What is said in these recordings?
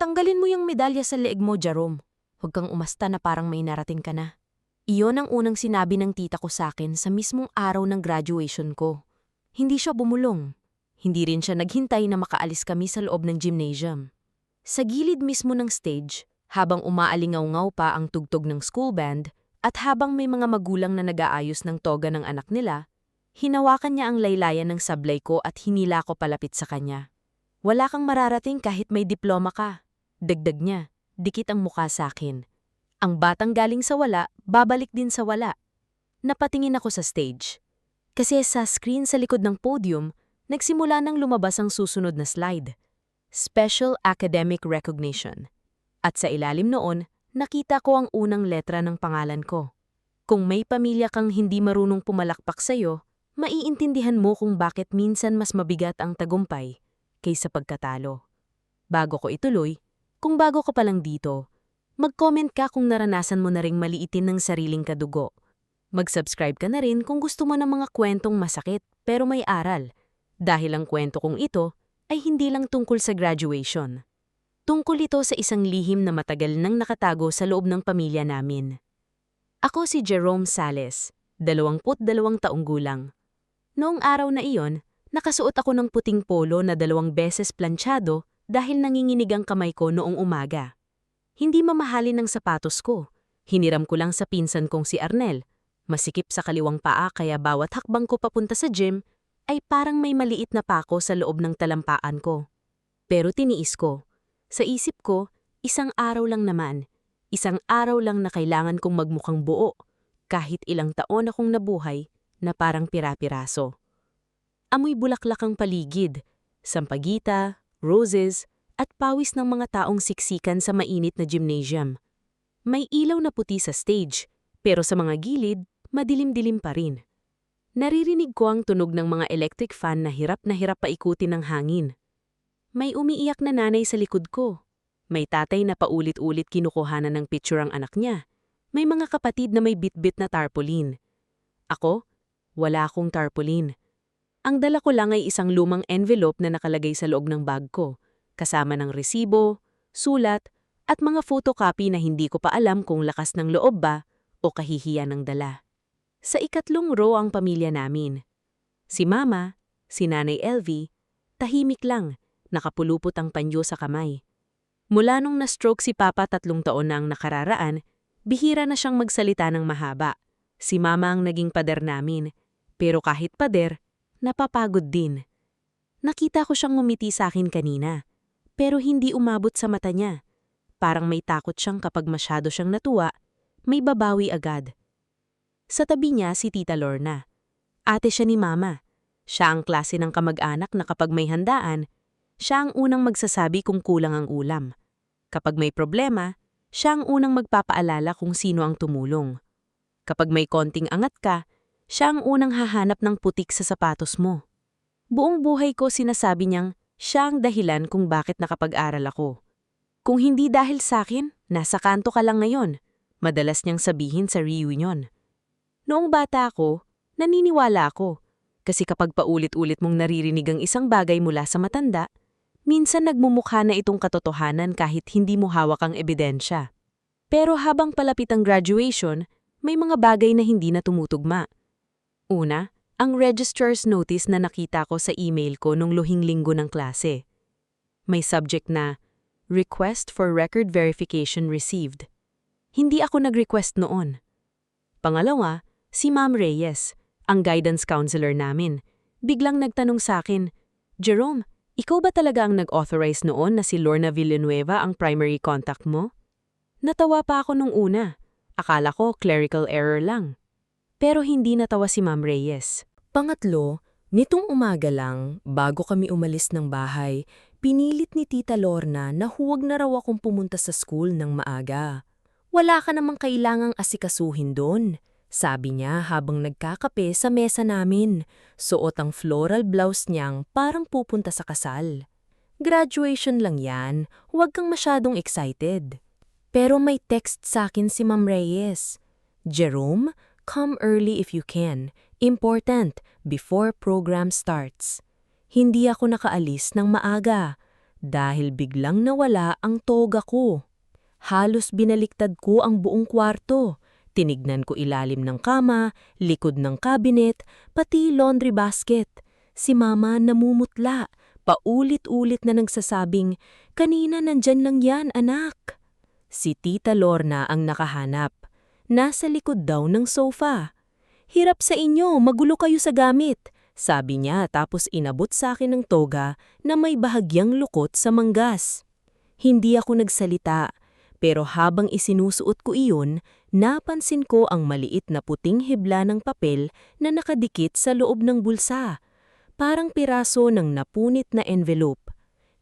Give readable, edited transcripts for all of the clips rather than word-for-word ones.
Tanggalin mo yung medalya sa leeg mo, Jerome. Huwag kang umasta na parang may narating ka na. Iyon ang unang sinabi ng tita ko sa akin sa mismong araw ng graduation ko. Hindi siya bumulong. Hindi rin siya naghintay na makaalis kami sa loob ng gymnasium. Sa gilid mismo ng stage, habang umaalingaw-ngaw pa ang tugtog ng school band at habang may mga magulang na nag-aayos ng toga ng anak nila, hinawakan niya ang laylayan ng sablay ko at hinila ko palapit sa kanya. Wala kang mararating kahit may diploma ka. Dagdag niya, dikit ang mukha sa akin. Ang batang galing sa wala, babalik din sa wala. Napatingin ako sa stage. Kasi sa screen sa likod ng podium, nagsimula nang lumabas ang susunod na slide. Special Academic Recognition. At sa ilalim noon, nakita ko ang unang letra ng pangalan ko. Kung may pamilya kang hindi marunong pumalakpak sa'yo, maiintindihan mo kung bakit minsan mas mabigat ang tagumpay kaysa pagkatalo. Bago ko ituloy, kung bago ka pa lang dito, mag-comment ka kung naranasan mo na ring maliitin ng sariling kadugo. Mag-subscribe ka na rin kung gusto mo ng mga kwentong masakit pero may aral. Dahil ang kwento kong ito ay hindi lang tungkol sa graduation. Tungkol ito sa isang lihim na matagal nang nakatago sa loob ng pamilya namin. Ako si Jerome Sales, 22 taong gulang. Noong araw na iyon, nakasuot ako ng puting polo na 2 beses planchado dahil nanginginig ang kamay ko noong umaga. Hindi mamahalin ang sapatos ko. Hiniram ko lang sa pinsan kong si Arnel. Masikip sa kaliwang paa kaya bawat hakbang ko papunta sa gym ay parang may maliit na pako sa loob ng talampaan ko. Pero tiniis ko. Sa isip ko, isang araw lang naman. Isang araw lang na kailangan kong magmukhang buo. Kahit ilang taon akong nabuhay na parang pira-piraso. Amoy bulaklak ang paligid. Sampagita, roses, at pawis ng mga taong siksikan sa mainit na gymnasium. May ilaw na puti sa stage, pero sa mga gilid, madilim-dilim pa rin. Naririnig ko ang tunog ng mga electric fan na hirap paikutin ng hangin. May umiiyak na nanay sa likod ko. May tatay na paulit-ulit kinukuhanan ng picture ang anak niya. May mga kapatid na may bitbit na tarpaulin. Ako, wala akong tarpaulin. Ang dala ko lang ay isang lumang envelope na nakalagay sa loob ng bag ko, kasama ng resibo, sulat, at mga photocopy na hindi ko pa alam kung lakas ng loob ba o kahihiyan ng dala. Sa ikatlong row ang pamilya namin. Si Mama, si Nanay Elvie, tahimik lang, nakapulupot ang panyo sa kamay. Mula nung na-stroke si Papa 3 taon na ang nakararaan, bihira na siyang magsalita ng mahaba. Si Mama ang naging pader namin, pero kahit pader, napapagod din. Nakita ko siyang ngumiti sa akin kanina. Pero hindi umabot sa mata niya. Parang may takot siyang kapag masyado siyang natuwa, may babawi agad. Sa tabi niya si Tita Lorna. Ate siya ni Mama. Siya ang klase ng kamag-anak na kapag may handaan, siya ang unang magsasabi kung kulang ang ulam. Kapag may problema, siya ang unang magpapaalala kung sino ang tumulong. Kapag may konting angat ka, siya ang unang hahanap ng putik sa sapatos mo. Buong buhay ko sinasabi niyang, siya ang dahilan kung bakit nakapag-aral ako. Kung hindi dahil sa akin, nasa kanto ka lang ngayon, madalas niyang sabihin sa reunion. Noong bata ako, naniniwala ako. Kasi kapag paulit-ulit mong naririnig ang isang bagay mula sa matanda, minsan nagmumukha na itong katotohanan kahit hindi mo hawak ang ebidensya. Pero habang palapit ang graduation, may mga bagay na hindi na tumutugma. Una, ang registrar's notice na nakita ko sa email ko nung luhing linggo ng klase. May subject na, Request for Record Verification Received. Hindi ako nag-request noon. Pangalawa, si Ma'am Reyes, ang guidance counselor namin, biglang nagtanong sa akin, Jerome, ikaw ba talaga ang nag-authorize noon na si Lorna Villanueva ang primary contact mo? Natawa pa ako nung una. Akala ko clerical error lang. Pero hindi natawa si Ma'am Reyes. Pangatlo, nitong umaga lang, bago kami umalis ng bahay, pinilit ni Tita Lorna na huwag na raw akong pumunta sa school ng maaga. Wala ka namang kailangang asikasuhin doon, sabi niya habang nagkakape sa mesa namin. Suot ang floral blouse niyang parang pupunta sa kasal. Graduation lang yan, huwag kang masyadong excited. Pero may text sa akin si Ma'am Reyes. Jerome, come early if you can. Important, before program starts. Hindi ako nakaalis ng maaga. dahil biglang nawala ang toga ko. Halos binaliktad ko ang buong kwarto. Tinignan ko ilalim ng kama, likod ng cabinet, pati laundry basket. Si Mama namumutla, paulit-ulit na nagsasabing, "Kanina nandyan lang yan, anak." Si Tita Lorna ang nakahanap. Nasa likod daw ng sofa. "Hirap sa inyo, magulo kayo sa gamit," sabi niya tapos inabot sa akin ng toga na may bahagyang lukot sa manggas. Hindi ako nagsalita, pero habang isinusuot ko iyon, napansin ko ang maliit na puting hibla ng papel na nakadikit sa loob ng bulsa. Parang piraso ng napunit na envelope.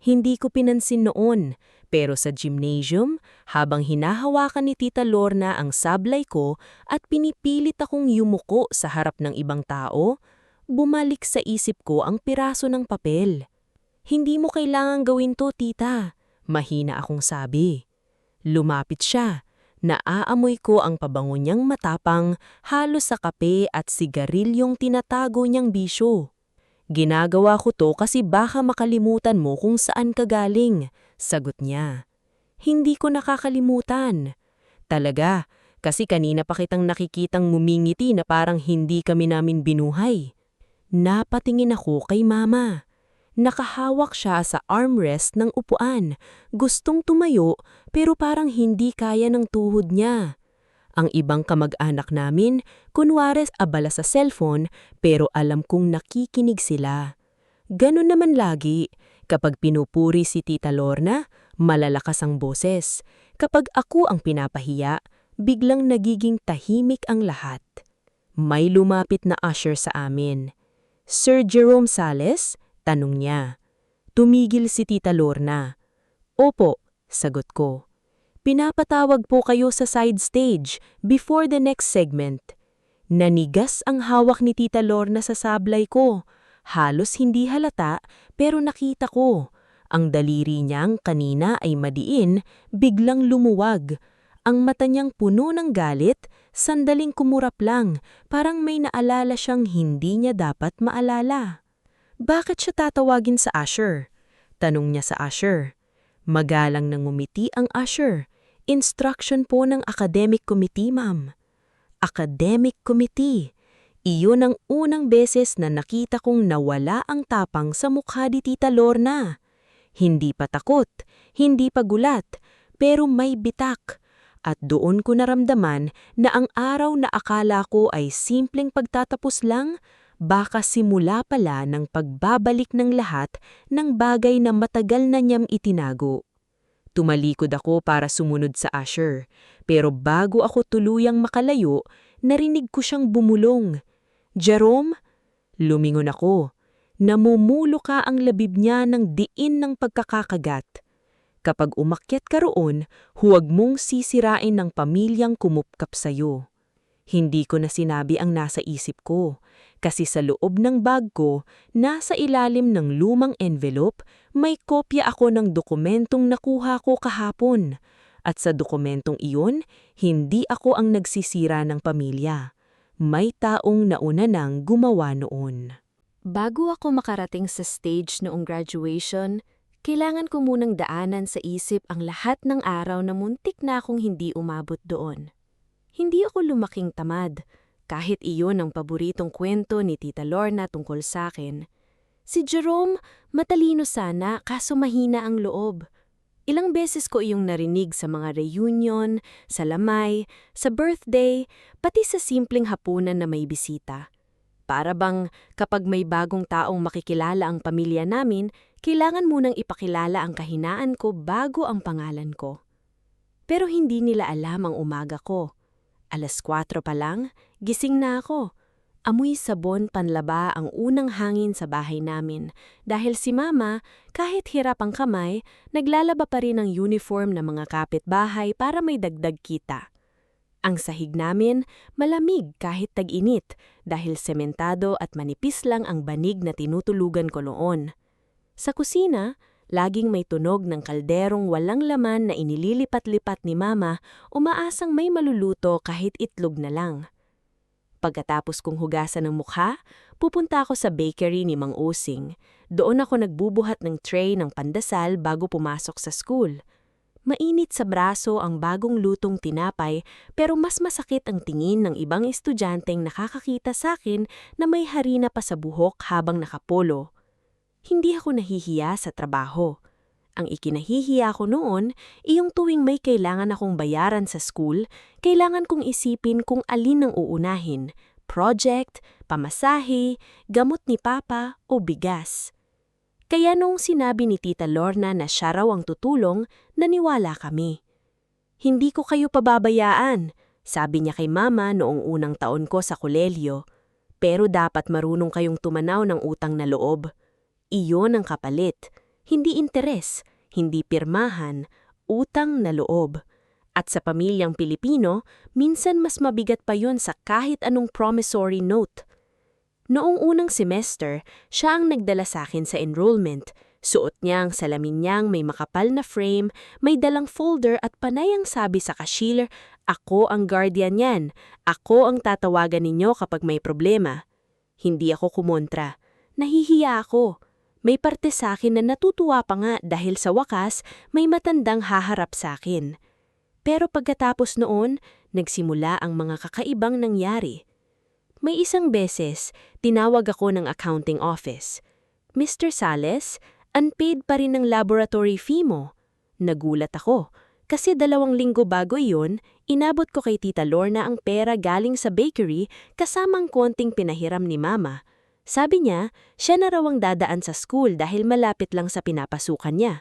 Hindi ko pinansin noon, pero sa gymnasium, habang hinahawakan ni Tita Lorna ang sablay ko at pinipilit akong yumuko sa harap ng ibang tao, bumalik sa isip ko ang piraso ng papel. "Hindi mo kailangang gawin to, tita," mahina akong sabi. Lumapit siya. Naaamoy ko ang pabango niyang matapang, halos sa kape at sigarilyong tinatago niyang bisyo. "Ginagawa ko to kasi baka makalimutan mo kung saan ka galing," sagot niya. Hindi ko nakakalimutan. "Talaga, kasi kanina pa kitang nakikitang ngumingiti na parang hindi kami namin binuhay." Napatingin ako kay Mama. Nakahawak siya sa armrest ng upuan. Gustong tumayo pero parang hindi kaya ng tuhod niya. Ang ibang kamag-anak namin, kunwari abala sa cellphone, pero alam kong nakikinig sila. Ganun naman lagi. Kapag pinupuri si Tita Lorna, malalakas ang boses. Kapag ako ang pinapahiya, biglang nagiging tahimik ang lahat. May lumapit na usher sa amin. "Sir Jerome Sales?" tanong niya. Tumigil si Tita Lorna. "Opo," sagot ko. "Pinapatawag po kayo sa side stage before the next segment." Nanigas ang hawak ni Tita Lorna sa sablay ko. Halos hindi halata pero nakita ko. Ang daliri niyang kanina ay madiin, biglang lumuwag. Ang mata niyang puno ng galit, sandaling kumurap lang, parang may naalala siyang hindi niya dapat maalala. "Bakit siya tatawagin sa usher?" tanong niya sa usher. Magalang na ngumiti ang usher. "Instruction po ng academic committee, ma'am." Academic committee. Iyon ang unang beses na nakita kong nawala ang tapang sa mukha ni Tita Lorna. Hindi pa takot, hindi pa gulat, pero may bitak. At doon ko naramdaman na ang araw na akala ko ay simpleng pagtatapos lang, baka simula pala ng pagbabalik ng lahat ng bagay na matagal na niyang itinago. Tumalikod ako para sumunod sa usher, pero bago ako tuluyang makalayo, narinig ko siyang bumulong. "Jerome?" Lumingon ako. Namumuluka ang labib niya ng diin ng pagkakakagat. "Kapag umakyat ka roon, huwag mong sisirain ng pamilyang kumupkap sa'yo." Hindi ko na sinabi ang nasa isip ko, kasi sa loob ng bag ko, nasa ilalim ng lumang envelope, may kopya ako ng dokumentong nakuha ko kahapon. At sa dokumentong iyon, hindi ako ang nagsisira ng pamilya. May taong nauna nang gumawa noon. Bago ako makarating sa stage noong graduation, kailangan ko munang daanan sa isip ang lahat ng araw na muntik na akong hindi umabot doon. Hindi ako lumaking tamad, kahit iyon ang paboritong kwento ni Tita Lorna tungkol sa akin. Si Jerome, matalino sana kaso mahina ang loob. Ilang beses ko iyong narinig sa mga reunion, sa lamay, sa birthday, pati sa simpleng hapunan na may bisita. Para bang kapag may bagong taong makikilala ang pamilya namin, kailangan munang ipakilala ang kahinaan ko bago ang pangalan ko. Pero hindi nila alam ang umaga ko. 4:00 pa lang, gising na ako. Amoy sabon panlaba ang unang hangin sa bahay namin dahil si Mama, kahit hirap ang kamay, naglalaba pa rin ng uniform ng mga kapitbahay para may dagdag kita. Ang sahig namin malamig kahit tag-init dahil sementado at manipis lang ang banig na tinutulugan ko noon. Sa kusina, laging may tunog ng kalderong walang laman na inililipat-lipat ni Mama, umaasang may maluluto kahit itlog na lang. Pagkatapos kong hugasan ng mukha, pupunta ako sa bakery ni Mang Osing. Doon ako nagbubuhat ng tray ng pandesal bago pumasok sa school. Mainit sa braso ang bagong lutong tinapay pero mas masakit ang tingin ng ibang estudyanteng nakakakita sa akin na may harina pa sa buhok habang nakapolo. Hindi ako nahihiya sa trabaho. Ang ikinahihiya ko noon, iyong tuwing may kailangan akong bayaran sa school, kailangan kong isipin kung alin ang uunahin, project, pamasahe, gamot ni Papa o bigas. Kaya noong sinabi ni Tita Lorna na siya raw ang tutulong, naniwala kami. Hindi ko kayo pababayaan, sabi niya kay Mama noong unang taon ko sa kolehiyo. Pero dapat marunong kayong tumanaw ng utang na loob. Iyon ang kapalit, hindi interes, hindi pirmahan, utang na loob. At sa pamilyang Pilipino, minsan mas mabigat pa yon sa kahit anong promissory note. Noong unang semester, siya ang nagdala sa akin sa enrollment. Suot niya ang salamin niyang may makapal na frame, may dalang folder at panay ang sabi sa cashier, "Ako ang guardian niyan. Ako ang tatawagan ninyo kapag may problema." Hindi ako kumontra. Nahihiya ako. May parte sa akin na natutuwa pa nga dahil sa wakas may matandang haharap sa akin. Pero pagkatapos noon, nagsimula ang mga kakaibang nangyari. May isang beses, tinawag ako ng accounting office. "Mr. Sales, unpaid pa rin ang laboratory fee mo." Nagulat ako, kasi 2 linggo bago iyon, inabot ko kay Tita Lorna ang pera galing sa bakery kasamang konting pinahiram ni Mama. Sabi niya, siya na raw ang dadaan sa school dahil malapit lang sa pinapasukan niya.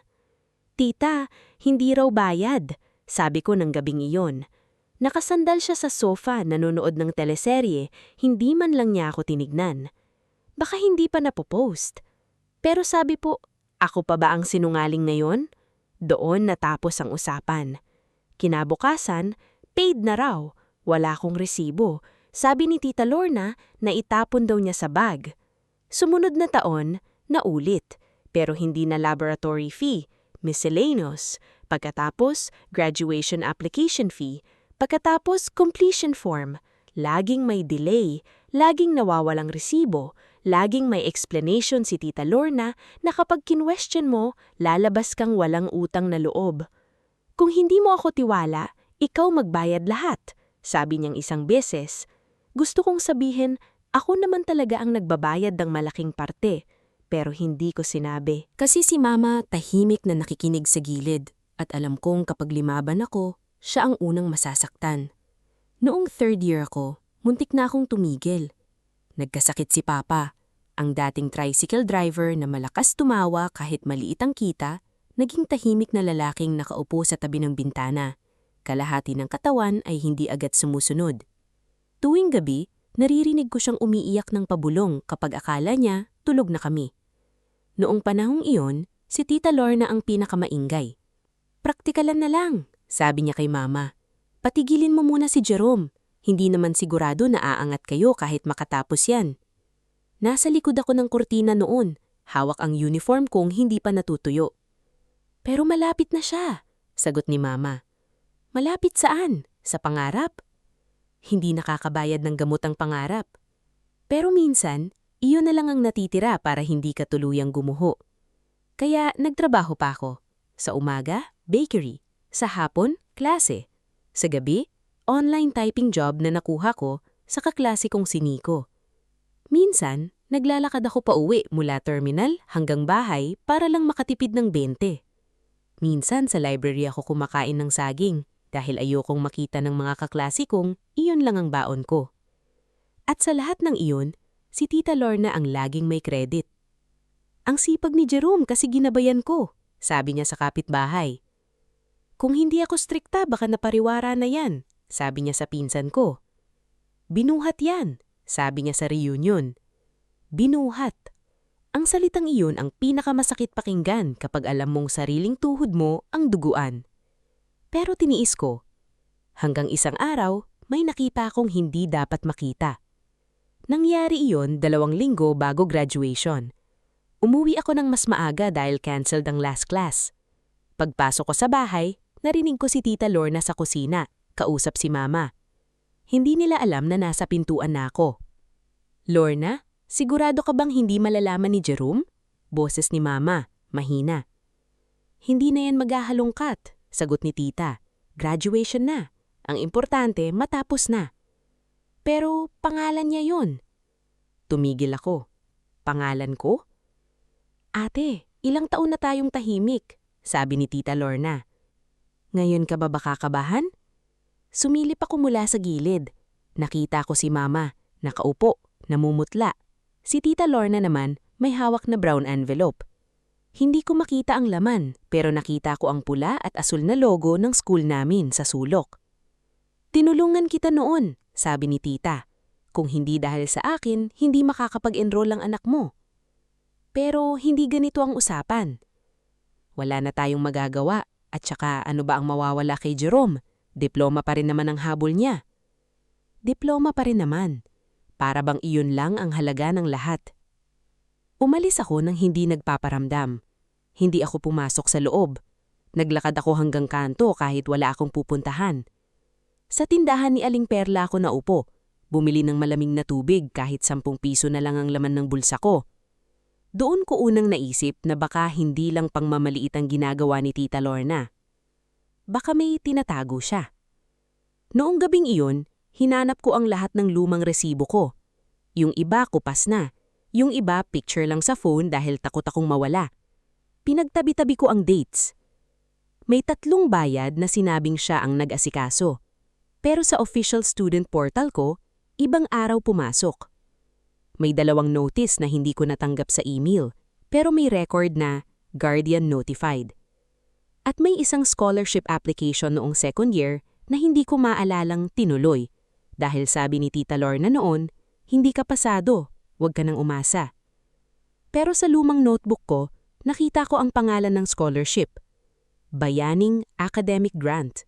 "Tita, hindi raw bayad," sabi ko ng gabing iyon. Nakasandal siya sa sofa, nanonood ng teleserye, hindi man lang niya ako tinignan. Baka hindi pa napopost. Pero sabi po, ako pa ba ang sinungaling na yon? Doon natapos ang usapan. Kinabukasan, paid na raw. Wala akong resibo. Sabi ni Tita Lorna na itapon daw niya sa bag. Sumunod na taon, naulit. Pero hindi na laboratory fee, miscellaneous. Pagkatapos, graduation application fee. Pagkatapos, completion form. Laging may delay, laging nawawalang resibo, laging may explanation si Tita Lorna na kapag kinwestiyon mo, lalabas kang walang utang na loob. "Kung hindi mo ako tiwala, ikaw magbayad lahat," sabi niyang isang beses. Gusto kong sabihin, ako naman talaga ang nagbabayad ng malaking parte, pero hindi ko sinabi. Kasi si Mama tahimik na nakikinig sa gilid at alam kong kapag limaban ako, siya ang unang masasaktan. Noong 3rd year ako, muntik na akong tumigil. Nagkasakit si Papa, ang dating tricycle driver na malakas tumawa kahit maliit ang kita, naging tahimik na lalaking nakaupo sa tabi ng bintana. Kalahati ng katawan ay hindi agad sumusunod. Tuwing gabi, naririnig ko siyang umiiyak ng pabulong kapag akala niya tulog na kami. Noong panahong iyon, si Tita Lorna ang pinakamaingay. "Praktikalan na lang," sabi niya kay Mama. "Patigilin mo muna si Jerome. Hindi naman sigurado na aangat kayo kahit makatapos yan." Nasa likod ako ng kurtina noon. Hawak ang uniform kong hindi pa natutuyo. "Pero malapit na siya," sagot ni Mama. "Malapit saan? Sa pangarap?" Hindi nakakabayad ng gamot ang pangarap. Pero minsan, iyon na lang ang natitira para hindi ka tuluyang gumuho. Kaya nagtrabaho pa ako. Sa umaga, bakery. Sa hapon, klase. Sa gabi, online typing job na nakuha ko sa kaklase kong si Nico. Minsan, naglalakad ako pauwi mula terminal hanggang bahay para lang makatipid ng 20. Minsan sa library ako kumakain ng saging dahil ayokong makita ng mga kaklase kong iyon lang ang baon ko. At sa lahat ng iyon, si Tita Lorna ang laging may credit. "Ang sipag ni Jerome kasi ginabayan ko," sabi niya sa kapitbahay. "Kung hindi ako strikta baka napariwara na yan," sabi niya sa pinsan ko. "Binuhat yan," sabi niya sa reunion. Binuhat. Ang salitang iyon ang pinakamasakit pakinggan kapag alam mong sariling tuhod mo ang duguan. Pero tiniis ko. Hanggang isang araw, may nakita akong hindi dapat makita. Nangyari iyon 2 linggo bago graduation. Umuwi ako ng mas maaga dahil canceled ang last class. Pagpasok ko sa bahay, narinig ko si Tita Lorna sa kusina, kausap si Mama. Hindi nila alam na nasa pintuan na ako. "Lorna, sigurado ka bang hindi malalaman ni Jerome?" Boses ni Mama, mahina. Hindi na yan maghahalongkat, sagot ni Tita. Graduation na. Ang importante, matapos na. Pero pangalan niya yun. Tumigil ako. Pangalan ko? Ate, ilang taon na tayong tahimik, sabi ni Tita Lorna. Ngayon ka ba kakabahan? Sumilip ako mula sa gilid. Nakita ko si Mama, nakaupo, namumutla. Si Tita Lorna naman may hawak na brown envelope. Hindi ko makita ang laman pero nakita ko ang pula at asul na logo ng school namin sa sulok. Tinulungan kita noon, sabi ni Tita. Kung hindi dahil sa akin, hindi makakapag-enroll ang anak mo. Pero hindi ganito ang usapan. Wala na tayong magagawa at saka ano ba ang mawawala kay Jerome? Diploma pa rin naman ang habol niya. Diploma pa rin naman. Para bang iyon lang ang halaga ng lahat. Umalis ako nang hindi nagpaparamdam. Hindi ako pumasok sa loob. Naglakad ako hanggang kanto kahit wala akong pupuntahan. Sa tindahan ni Aling Perla ako naupo. Bumili ng malamig na tubig kahit 10 piso na lang ang laman ng bulsa ko. Doon ko unang naisip na baka hindi lang pangmamaliit ang ginagawa ni Tita Lorna. Baka may tinatago siya. Noong gabing iyon, hinanap ko ang lahat ng lumang resibo ko. Yung iba kupas na, yung iba picture lang sa phone dahil takot akong mawala. Pinagtabi-tabi ko ang dates. May 3 bayad na sinabing siya ang nag-asikaso. Pero sa official student portal ko, ibang araw pumasok. May 2 notice na hindi ko natanggap sa email, pero may record na guardian notified. At may isang scholarship application noong 2nd year na hindi ko maalalang tinuloy. Dahil sabi ni Tita Lorna noon, hindi ka pasado, huwag ka nang umasa. Pero sa lumang notebook ko, nakita ko ang pangalan ng scholarship. Bayaning Academic Grant.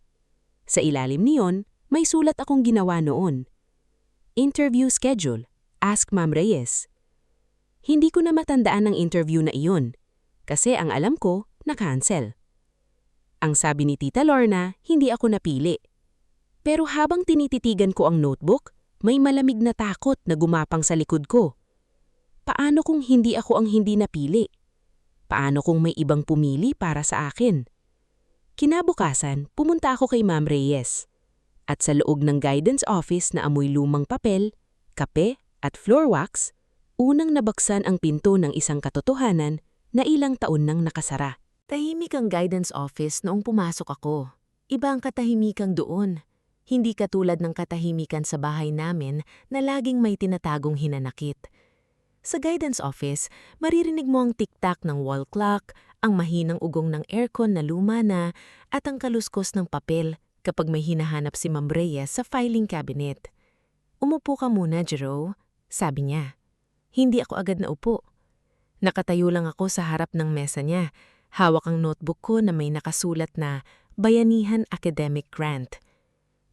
Sa ilalim niyon, may sulat akong ginawa noon. Interview schedule. Ask Ma'am Reyes. Hindi ko na matandaan ang interview na iyon, kasi ang alam ko, na-cancel. Ang sabi ni Tita Lorna, hindi ako napili. Pero habang tinititigan ko ang notebook, may malamig na takot na gumapang sa likod ko. Paano kung hindi ako ang hindi napili? Paano kung may ibang pumili para sa akin? Kinabukasan, pumunta ako kay Ma'am Reyes. At sa loob ng guidance office na amoy lumang papel, kape, at floor wax, unang nabaksan ang pinto ng isang katotohanan na ilang taon nang nakasara. Tahimik ang guidance office noong pumasok ako. Iba ang katahimikang doon. Hindi katulad ng katahimikan sa bahay namin na laging may tinatagong hinanakit. Sa guidance office, maririnig mo ang tik-tak ng wall clock, ang mahinang ugong ng aircon na luma na, at ang kaluskos ng papel kapag may hinahanap si Ma'am Reyes sa filing cabinet. Umupo ka muna, Jero. Sabi niya. Hindi ako agad naupo. Nakatayo lang ako sa harap ng mesa niya. Hawak ang notebook ko na may nakasulat na Bayanihan Academic Grant.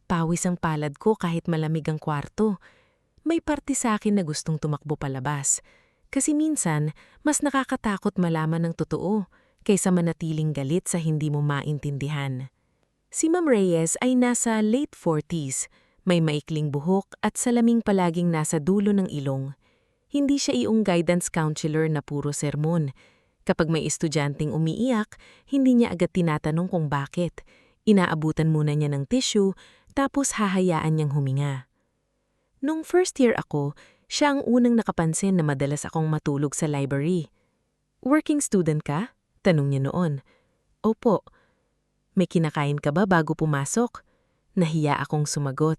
Pawis ang palad ko kahit malamig ang kwarto. May parte sa akin na gustong tumakbo palabas. Kasi minsan, mas nakakatakot malaman ng totoo kaysa manatiling galit sa hindi mo maintindihan. Si Ma'am Reyes ay nasa late 40s. May maikling buhok at salaming palaging nasa dulo ng ilong. Hindi siya iyong guidance counselor na puro sermon. Kapag may estudyanteng umiiyak, hindi niya agad tinatanong kung bakit. Inaabutan muna niya ng tissue, tapos hahayaan niyang huminga. Nung first year ako, siya ang unang nakapansin na madalas akong matulog sa library. Working student ka? Tanong niya noon. Opo. May kinakain ka ba bago pumasok? Nahiya akong sumagot.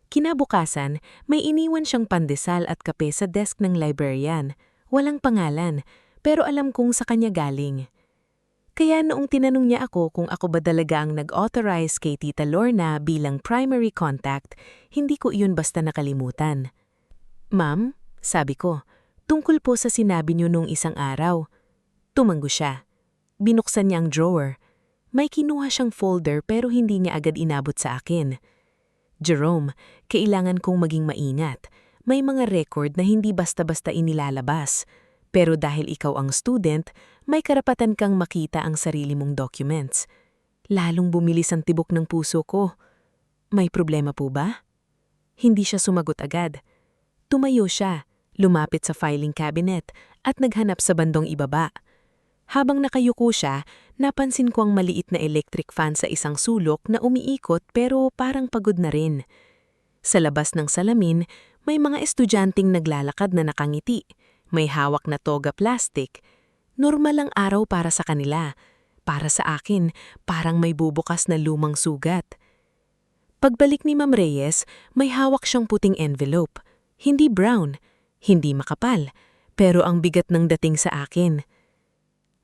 Kinabukasan, may iniwan siyang pandesal at kape sa desk ng librarian. Walang pangalan, pero alam kong sa kanya galing. Kaya noong tinanong niya ako kung ako ba talaga ang nag-authorize kay Tita Lorna bilang primary contact, hindi ko iyon basta nakalimutan. Ma'am, sabi ko, tungkol po sa sinabi niyo nung isang araw. Tumanggo siya. Binuksan niya ang drawer. May kinuha siyang folder pero hindi niya agad inabot sa akin. Jerome, kailangan kong maging maingat. May mga record na hindi basta-basta inilalabas. Pero dahil ikaw ang student, may karapatan kang makita ang sarili mong documents. Lalong bumilis ang tibok ng puso ko. May problema po ba? Hindi siya sumagot agad. Tumayo siya, lumapit sa filing cabinet, at naghanap sa bandong ibaba. Habang nakayuko siya, napansin ko ang maliit na electric fan sa isang sulok na umiikot pero parang pagod na rin. Sa labas ng salamin, may mga estudyanteng naglalakad na nakangiti. May hawak na toga plastic. Normal ang araw para sa kanila. Para sa akin, parang may bubukas na lumang sugat. Pagbalik ni Ma'am Reyes, may hawak siyang puting envelope. Hindi brown, hindi makapal, pero ang bigat ng dating sa akin.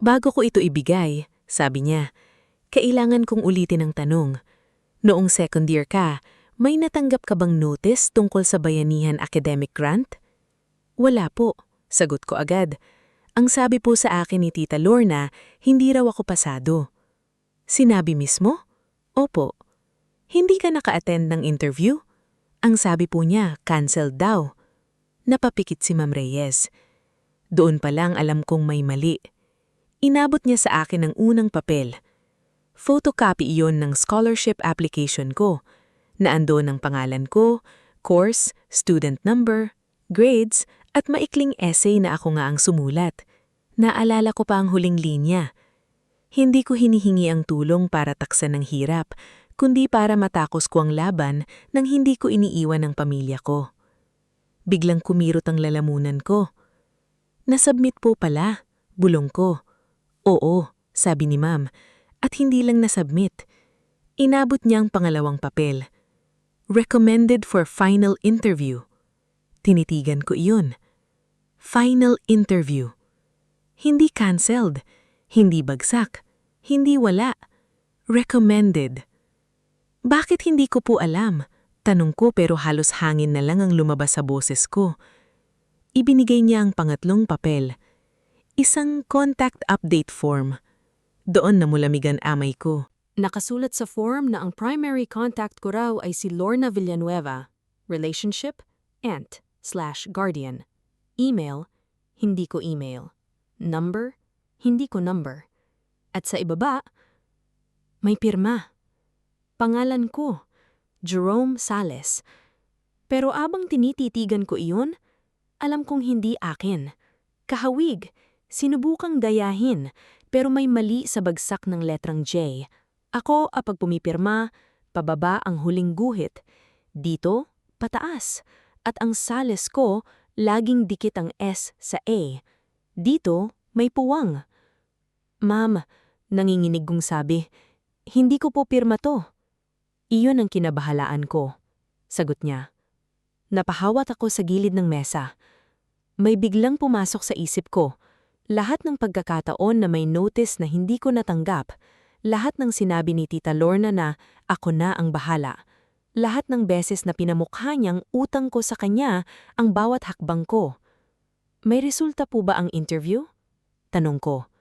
Bago ko ito ibigay, sabi niya, kailangan kong ulitin ang tanong. Noong second year ka, may natanggap ka bang notice tungkol sa Bayanihan Academic Grant? Wala po, sagot ko agad. Ang sabi po sa akin ni Tita Lorna, hindi raw ako pasado. Sinabi mismo? Opo. Hindi ka naka-attend ng interview? Ang sabi po niya, canceled daw. Napapikit si Ma'am Reyes. Doon pa lang alam kong may mali. Inabot niya sa akin ang unang papel. Photocopy iyon ng scholarship application ko. Naandon ang pangalan ko, course, student number, grades, at maikling essay na ako nga ang sumulat. Naalala ko pa ang huling linya. Hindi ko hinihingi ang tulong para taksan ng hirap, kundi para matakos ko ang laban nang hindi ko iniiwan ang pamilya ko. Biglang kumirot ang lalamunan ko. Nasubmit po pala, bulong ko. Oo, sabi ni Ma'am, at hindi lang nasubmit. Inabot niya ang pangalawang papel. Recommended for final interview. Tinitigan ko iyon. Final interview. Hindi cancelled, hindi bagsak, hindi wala. Recommended. Bakit hindi ko po alam? Tanong ko pero halos hangin na lang ang lumabas sa boses ko. Ibinigay niya ang pangatlong papel. Isang contact update form. Doon namulamigan amay ko. Nakasulat sa form na ang primary contact ko raw ay si Lorna Villanueva. Relationship, aunt/guardian. Email, hindi ko email. Number, hindi ko number. At sa ibaba, may pirma. Pangalan ko, Jerome Sales. Pero abang tinititigan ko iyon, alam kong hindi akin. Kahawig, sinubukang dayahin, pero may mali sa bagsak ng letrang J. Ako, apag pumipirma, pababa ang huling guhit. Dito, pataas. At ang Sales ko, laging dikit ang S sa A. Dito, may puwang. Ma'am, nanginginig kong sabi, hindi ko po pirma to. Iyon ang kinabahalaan ko. Sagot niya. Napahawat ako sa gilid ng mesa. May biglang pumasok sa isip ko. Lahat ng pagkakataon na may notice na hindi ko natanggap. Lahat ng sinabi ni Tita Lorna na ako na ang bahala. Lahat ng beses na pinamukha niyang utang ko sa kanya ang bawat hakbang ko. May resulta po ba ang interview? Tanong ko.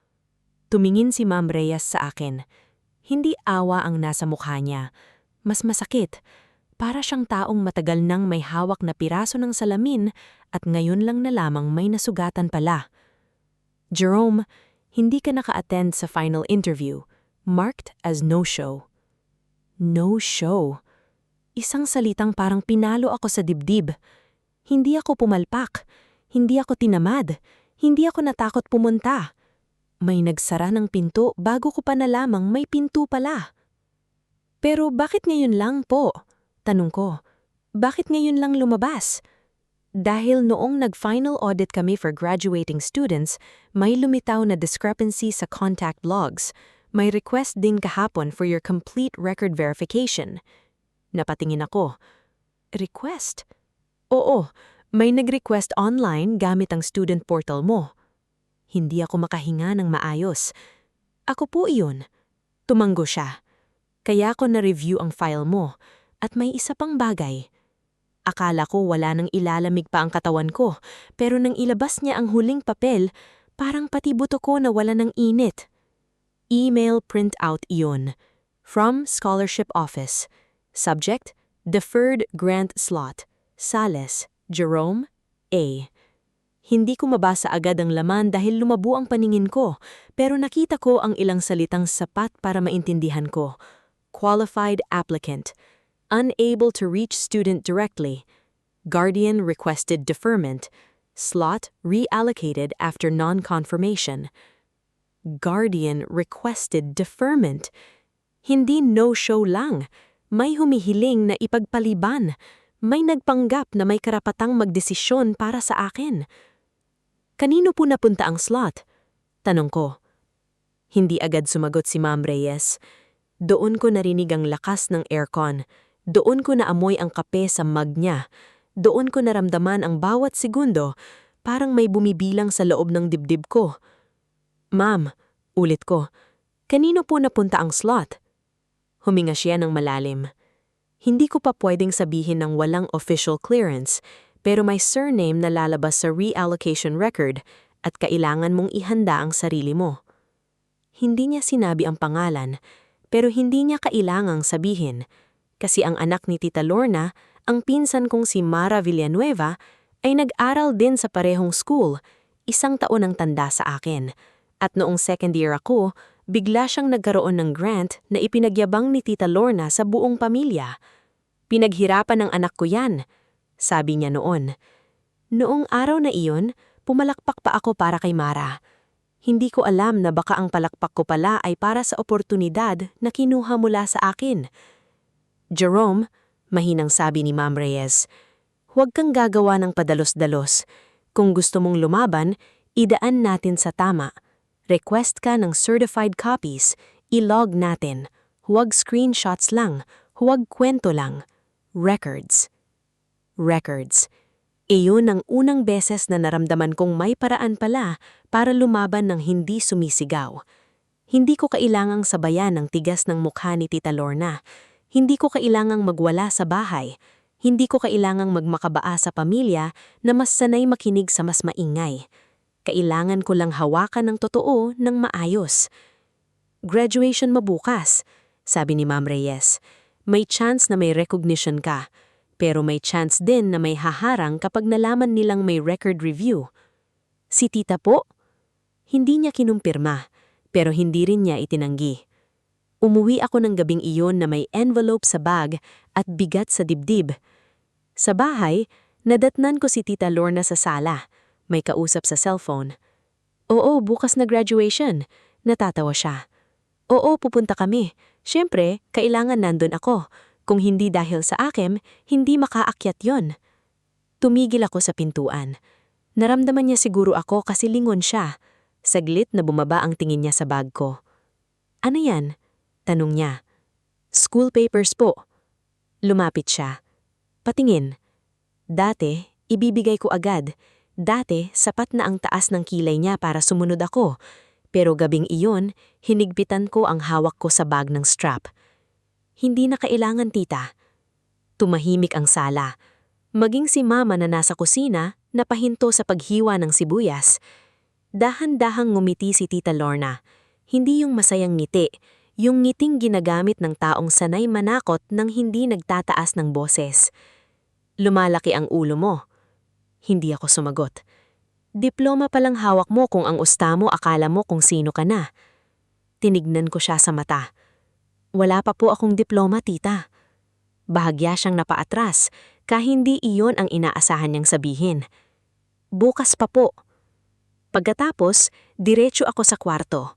Tumingin si Ma'am Reyes sa akin. Hindi awa ang nasa mukha niya. Mas masakit. Para siyang taong matagal nang may hawak na piraso ng salamin at ngayon lang na lamang may nasugatan pala. Jerome, hindi ka naka-attend sa final interview. Marked as no-show. No-show. Isang salitang parang pinalo ako sa dibdib. Hindi ako pumalpak. Hindi ako tinamad. Hindi ako natakot pumunta. May nagsara ng pinto bago ko pa nalamang may pinto pala. Pero bakit ngayon lang po? Tanong ko. Bakit ngayon lang lumabas? Dahil noong nag-final audit kami for graduating students, may lumitaw na discrepancy sa contact logs. May request din kahapon for your complete record verification. Napatingin ako. Request? Oo, may nag-request online gamit ang student portal mo. Hindi ako makahinga ng maayos. Ako po iyon. Tumanggo siya. Kaya ko na-review ang file mo at may isa pang bagay. Akala ko wala nang ilalamig pa ang katawan ko, pero nang ilabas niya ang huling papel, parang pati buto ko nawala ng init. Email printout iyon. From Scholarship Office. Subject, Deferred Grant Slot. Sales, Jerome, A. Hindi ko mabasa agad ang laman dahil lumabo ang paningin ko, pero nakita ko ang ilang salitang sapat para maintindihan ko. Qualified applicant. Unable to reach student directly. Guardian requested deferment. Slot reallocated after non-confirmation. Guardian requested deferment. Hindi no-show lang. May humihiling na ipagpaliban. May nagpanggap na may karapatang magdesisyon para sa akin. Kanino po napunta ang slot? Tanong ko. Hindi agad sumagot si Ma'am Reyes. Doon ko narinig ang lakas ng aircon. Doon ko naamoy ang kape sa mug niya. Doon ko naramdaman ang bawat segundo, parang may bumibilang sa loob ng dibdib ko. Ma'am, ulit ko, kanino po napunta ang slot? Huminga siya ng malalim. Hindi ko pa pwedeng sabihin ng walang official clearance, pero may surname na lalabas sa reallocation record at kailangan mong ihanda ang sarili mo. Hindi niya sinabi ang pangalan, pero hindi niya kailangang sabihin, kasi ang anak ni Tita Lorna, ang pinsan kong si Mara Villanueva, ay nag-aral din sa parehong school, 1 taon ang tanda sa akin. At noong second year ako, bigla siyang nagkaroon ng grant na ipinagyabang ni Tita Lorna sa buong pamilya. Pinaghirapan ng anak ko yan, sabi niya noon. Noong araw na iyon, pumalakpak pa ako para kay Mara. Hindi ko alam na baka ang palakpak ko pala ay para sa oportunidad na kinuha mula sa akin. Jerome, mahinang sabi ni Ma'am Reyes, huwag kang gagawa ng padalos-dalos. Kung gusto mong lumaban, idaan natin sa tama. Request ka ng certified copies, ilog natin. Huwag screenshots lang, huwag kwento lang. Records. Records. Iyon ang unang beses na naramdaman kong may paraan pala para lumaban ng hindi sumisigaw. Hindi ko kailangang sabayan ang tigas ng mukha ni Tita Lorna. Hindi ko kailangang magwala sa bahay. Hindi ko kailangang magmakabaa sa pamilya na mas sanay makinig sa mas maingay. Kailangan ko lang hawakan ng totoo ng maayos. Graduation mo bukas, sabi ni Ma'am Reyes. May chance na may recognition ka. Pero may chance din na may haharang kapag nalaman nilang may record review. Si Tita po? Hindi niya kinumpirma, pero hindi rin niya itinanggi. Umuwi ako ng gabing iyon na may envelope sa bag at bigat sa dibdib. Sa bahay, nadatnan ko si Tita Lorna sa sala. May kausap sa cellphone. Oo, bukas na graduation. Natatawa siya. Oo, pupunta kami. Siyempre, kailangan nandun ako. Kung hindi dahil sa akin, hindi makaakyat yon. Tumigil ako sa pintuan. Naramdaman niya siguro ako kasi lingon siya. Saglit na bumaba ang tingin niya sa bag ko. Ano yan? Tanong niya. School papers po. Lumapit siya. Patingin. Dati, ibibigay ko agad. Dati, sapat na ang taas ng kilay niya para sumunod ako. Pero gabing iyon, hinigpitan ko ang hawak ko sa bag ng strap. Hindi na kailangan, tita. Tumahimik ang sala. Maging si mama na nasa kusina, napahinto sa paghiwa ng sibuyas. Dahan-dahang ngumiti si Tita Lorna. Hindi yung masayang ngiti, yung ngiting ginagamit ng taong sanay manakot nang hindi nagtataas ng boses. Lumalaki ang ulo mo. Hindi ako sumagot. Diploma palang hawak mo kung ang usta mo akala mo kung sino ka na. Tinignan ko siya sa mata. Wala pa po akong diploma, tita. Bahagya siyang napaatras, kahindi iyon ang inaasahan niyang sabihin. Bukas pa po. Pagkatapos, diretso ako sa kwarto.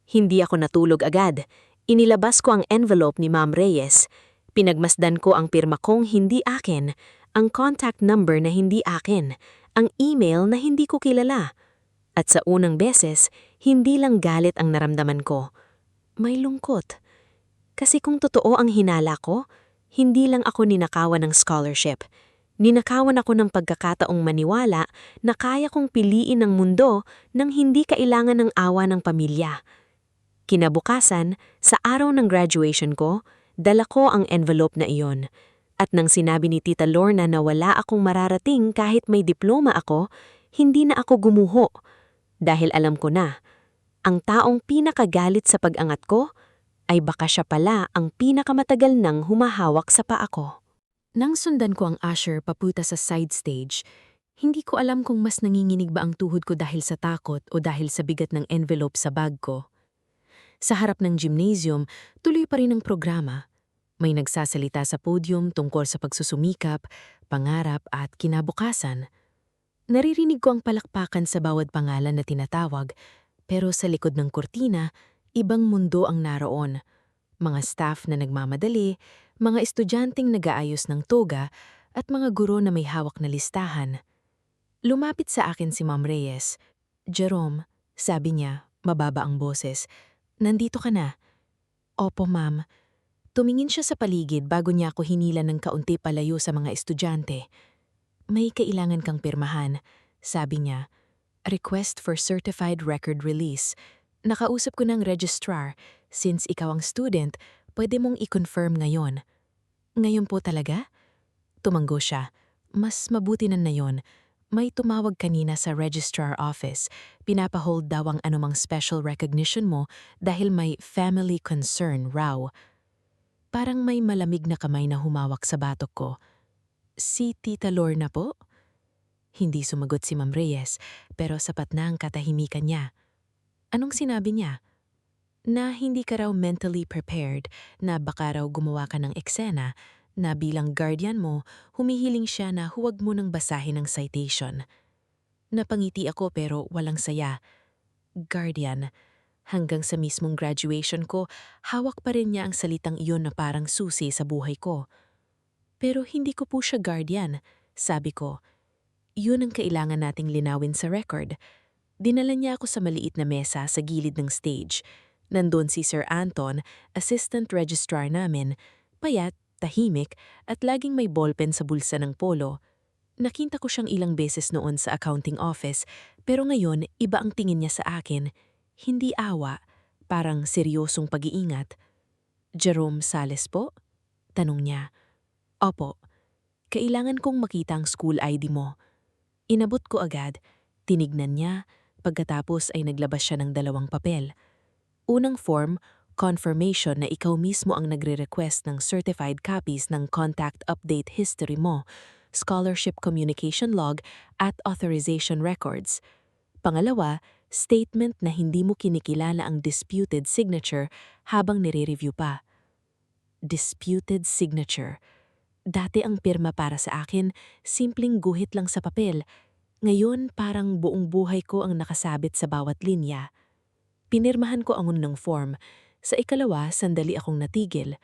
Hindi ako natulog agad. Inilabas ko ang envelope ni Ma'am Reyes. Pinagmasdan ko ang pirma kong hindi akin, ang contact number na hindi akin, ang email na hindi ko kilala. At sa unang beses, hindi lang galit ang naramdaman ko. May lungkot. Kasi kung totoo ang hinala ko, hindi lang ako ninakawan ng scholarship. Ninakawan ako ng pagkakataong maniwala na kaya kong piliin ang mundo nang hindi kailangan ng awa ng pamilya. Kinabukasan, sa araw ng graduation ko, dala ko ang envelope na iyon. At nang sinabi ni Tita Lorna na wala akong mararating kahit may diploma ako, hindi na ako gumuho. Dahil alam ko na, ang taong pinakagalit sa pag-angat ko, ay baka siya pala ang pinakamatagal nang humahawak sa paa ko. Nang sundan ko ang usher papunta sa side stage, hindi ko alam kung mas nanginginig ba ang tuhod ko dahil sa takot o dahil sa bigat ng envelope sa bag ko. Sa harap ng gymnasium, tuloy pa rin ang programa. May nagsasalita sa podium tungkol sa pagsusumikap, pangarap at kinabukasan. Naririnig ko ang palakpakan sa bawat pangalan na tinatawag, pero sa likod ng kurtina, ibang mundo ang naroon. Mga staff na nagmamadali, mga estudyanteng nag-aayos ng toga, at mga guro na may hawak na listahan. Lumapit sa akin si Ma'am Reyes. "Jerome," sabi niya, mababa ang boses, "nandito ka na." "Opo, ma'am." Tumingin siya sa paligid bago niya ako hinila ng kaunti palayo sa mga estudyante. "May kailangan kang pirmahan," sabi niya. "Request for certified record release. Nakausap ko ng registrar. Since ikaw ang student, pwede mong i-confirm ngayon." "Ngayon po talaga?" Tumanggo siya. "Mas mabuti na yon. May tumawag kanina sa registrar office. Pinapahold daw ang anumang special recognition mo dahil may family concern raw." Parang may malamig na kamay na humawak sa batok ko. "Si Tita Lorna po?" Hindi sumagot si Ma'am Reyes, pero sapat na ang katahimikan niya. "Anong sinabi niya?" "Na hindi ka raw mentally prepared, na baka raw gumawa ka ng eksena, na bilang guardian mo, humihiling siya na huwag mo nang basahin ang citation." Napangiti ako pero walang saya. Guardian. Hanggang sa mismong graduation ko, hawak pa rin niya ang salitang iyon na parang susi sa buhay ko. "Pero hindi ko po siya guardian," sabi ko. "Yun ang kailangan nating linawin sa record." Dinala niya ako sa maliit na mesa sa gilid ng stage. Nandun si Sir Anton, assistant registrar namin, payat, tahimik, at laging may ballpen sa bulsa ng polo. Nakita ko siyang ilang beses noon sa accounting office, pero ngayon iba ang tingin niya sa akin. Hindi awa, parang seryosong pag-iingat. "Jerome Sales po?" tanong niya. "Opo. Kailangan kong makita ang school ID mo." Inabot ko agad. Tinignan niya. Pagkatapos ay naglabas siya ng 2 papel. Unang form, confirmation na ikaw mismo ang nagre-request ng certified copies ng contact update history mo, scholarship communication log, at authorization records. Pangalawa, statement na hindi mo kinikilala ang disputed signature habang nire-review pa. Disputed signature. Dati ang pirma para sa akin, simpleng guhit lang sa papel. Ngayon parang buong buhay ko ang nakasabit sa bawat linya. Pinirmahan ko ang unang form. Sa ikalawa, sandali akong natigil.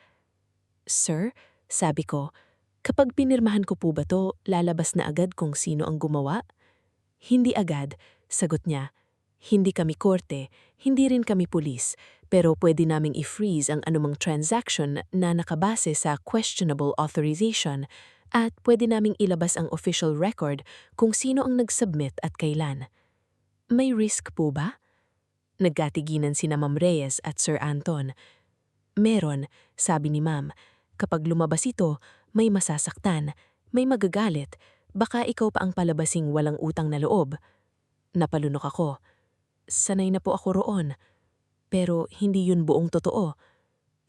"Sir," sabi ko, "kapag pinirmahan ko po ba to, lalabas na agad kung sino ang gumawa?" "Hindi agad," sagot niya. "Hindi kami korte, hindi rin kami pulis, pero pwede naming i-freeze ang anumang transaction na nakabase sa questionable authorization at pwede naming ilabas ang official record kung sino ang nag-submit at kailan." "May risk po ba?" Nagkatiginan sina Ma'am Reyes at Sir Anton. "Meron," sabi ni Ma'am. "Kapag lumabas ito, may masasaktan, may magagalit, baka ikaw pa ang palabasing walang utang na loob." Napalunok ako. Sanay na po ako roon. Pero hindi yun buong totoo.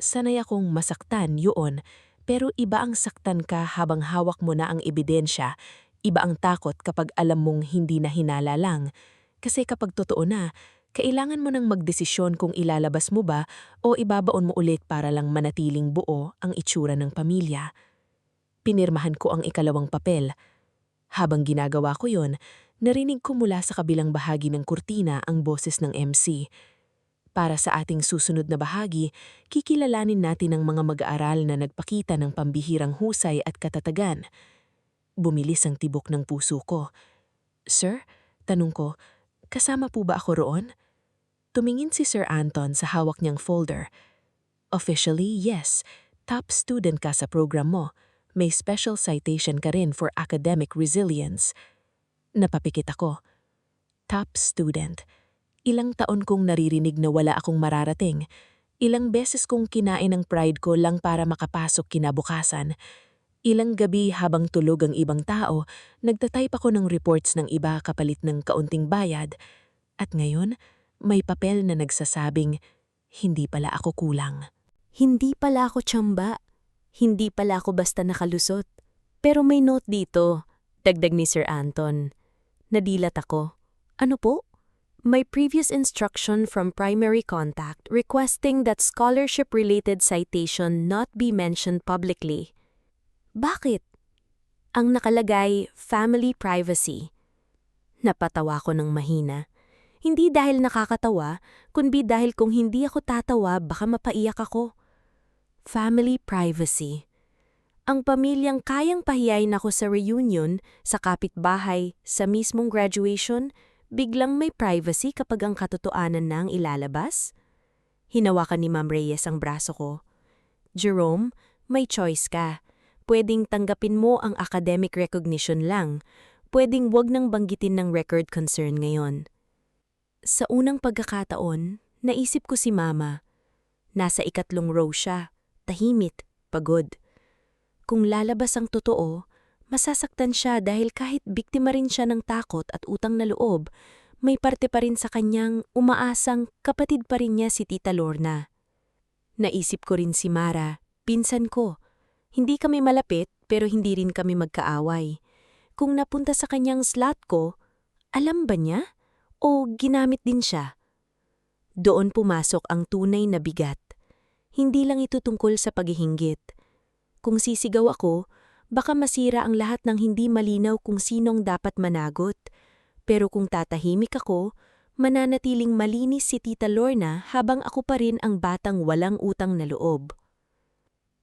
Sanay akong masaktan yun, pero iba ang saktan ka habang hawak mo na ang ebidensya, iba ang takot kapag alam mong hindi na hinala lang. Kasi kapag totoo na, kailangan mo nang magdesisyon kung ilalabas mo ba o ibabaon mo ulit para lang manatiling buo ang itsura ng pamilya. Pinirmahan ko ang ikalawang papel. Habang ginagawa ko yon, narinig ko mula sa kabilang bahagi ng kurtina ang boses ng MC. Para sa ating susunod na bahagi, kikilalanin natin ang mga mag-aaral na nagpakita ng pambihirang husay at katatagan. Bumilis ang tibok ng puso ko. "Sir?" tanong ko, "kasama po ba ako roon?" Tumingin si Sir Anton sa hawak niyang folder. "Officially, yes. Top student ka sa program mo. May special citation ka rin for academic resilience." Napapikit ako. Top student. Ilang taon kong naririnig na wala akong mararating. Ilang beses kong kinain ang pride ko lang para makapasok kinabukasan. Ilang gabi habang tulog ang ibang tao, nagtatype ako ng reports ng iba kapalit ng kaunting bayad. At ngayon, may papel na nagsasabing, hindi pala ako kulang. Hindi pala ako tsamba. Hindi pala ako basta nakalusot. Pero may note dito, dagdag ni Sir Anton. Nadilat ako. "Ano po?" "My previous instruction from primary contact requesting that scholarship-related citation not be mentioned publicly." "Bakit?" "Ang nakalagay, family privacy." Napatawa ko ng mahina. Hindi dahil nakakatawa, kundi dahil kung hindi ako tatawa baka mapaiyak ako. Family privacy. Ang pamilyang kayang pahiyain ako sa reunion, sa kapitbahay, sa mismong graduation, biglang may privacy kapag ang katotohanan na ang ilalabas? Hinawakan ni Ma'am Reyes ang braso ko. Jerome, may choice ka. Pwedeng tanggapin mo ang academic recognition lang. Pwedeng wag nang banggitin ng record concern ngayon. Sa unang pagkakataon, naisip ko si Mama. Nasa ikatlong row siya, tahimik, pagod. Kung lalabas ang totoo, masasaktan siya dahil kahit biktima rin siya ng takot at utang na loob, may parte pa rin sa kanyang umaasang kapatid pa rin niya si Tita Lorna. Naisip ko rin si Mara, pinsan ko. Hindi kami malapit pero hindi rin kami magkaaway. Kung napunta sa kanyang slot ko, alam ba niya? O ginamit din siya? Doon pumasok ang tunay na bigat. Hindi lang ito tungkol sa paghihinggit. Kung sisigaw ako, baka masira ang lahat ng hindi malinaw kung sinong dapat managot. Pero kung tatahimik ako, mananatiling malinis si Tita Lorna habang ako pa rin ang batang walang utang na loob.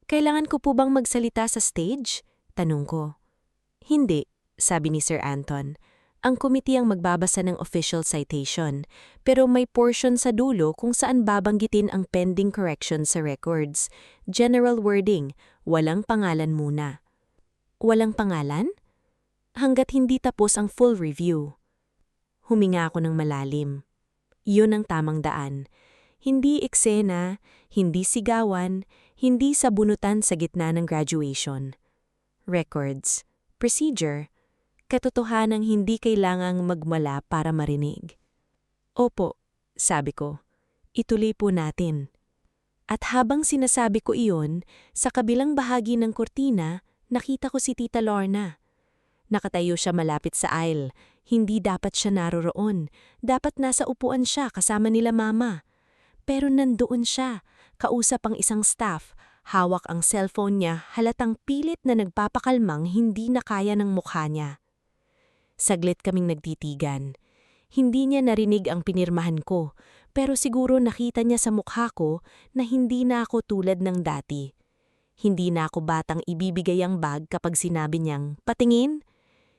Kailangan ko po bang magsalita sa stage? Tanong ko. Hindi, sabi ni Sir Anton. Ang committee ang magbabasa ng official citation, pero may portion sa dulo kung saan babanggitin ang pending correction sa records. General wording, walang pangalan muna. Walang pangalan? Hanggat hindi tapos ang full review. Huminga ako ng malalim. Iyon ang tamang daan. Hindi eksena, hindi sigawan, hindi sabunutan sa gitna ng graduation. Records, procedure, katotohanang hindi kailangang magmala para marinig. Opo, sabi ko. Ituloy po natin. At habang sinasabi ko iyon, sa kabilang bahagi ng kurtina, nakita ko si Tita Lorna. Nakatayo siya malapit sa aisle. Hindi dapat siya naroroon. Dapat nasa upuan siya kasama nila Mama. Pero nandoon siya, kausap ang isang staff. Hawak ang cellphone niya, halatang pilit na nagpapakalmang hindi na kaya ng mukha niya. Saglit kaming nagtitigan. Hindi niya narinig ang pinirmahan ko, pero siguro nakita niya sa mukha ko na hindi na ako tulad ng dati. Hindi na ako batang ibibigay ang bag kapag sinabi niyang, "Patingin."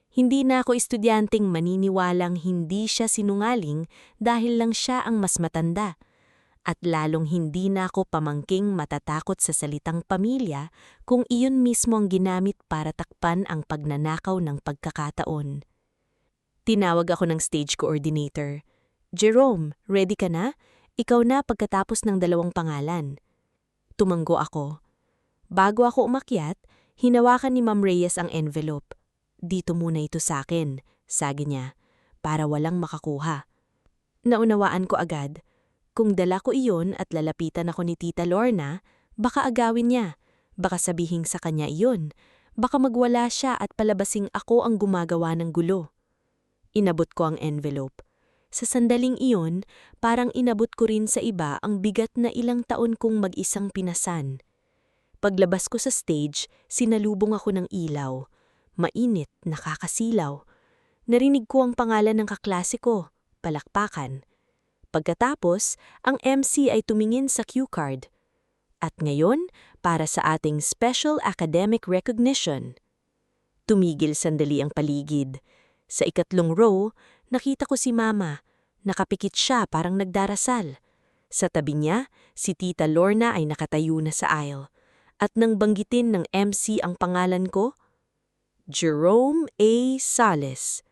Hindi na ako estudyanteng maniniwalang hindi siya sinungaling dahil lang siya ang mas matanda. At lalong hindi na ako pamangking matatakot sa salitang pamilya kung iyon mismo ang ginamit para takpan ang pagnanakaw ng pagkakataon. Tinawag ako ng stage coordinator. Jerome, ready ka na? Ikaw na pagkatapos ng 2 pangalan. Tumanggo ako. Bago ako umakyat, hinawakan ni Ma'am Reyes ang envelope. Dito muna ito sa akin, sabi niya, para walang makakuha. Naunawaan ko agad. Kung dala ko iyon at lalapitan ako ni Tita Lorna, baka agawin niya. Baka sabihin sa kanya iyon. Baka magwala siya at palabasing ako ang gumagawa ng gulo. Inabot ko ang envelope. Sa sandaling iyon, parang inabot ko rin sa iba ang bigat na ilang taon kong mag-isang pinasan. Paglabas ko sa stage, sinalubong ako ng ilaw. Mainit, nakakasilaw. Narinig ko ang pangalan ng kaklase ko, palakpakan. Pagkatapos, ang MC ay tumingin sa cue card. At ngayon, para sa ating special academic recognition. Tumigil sandali ang paligid. Sa ikatlong row, nakita ko si Mama. Nakapikit siya parang nagdarasal. Sa tabi niya, si Tita Lorna ay nakatayo na sa aisle. At nang banggitin ng MC ang pangalan ko, Jerome A. Sales.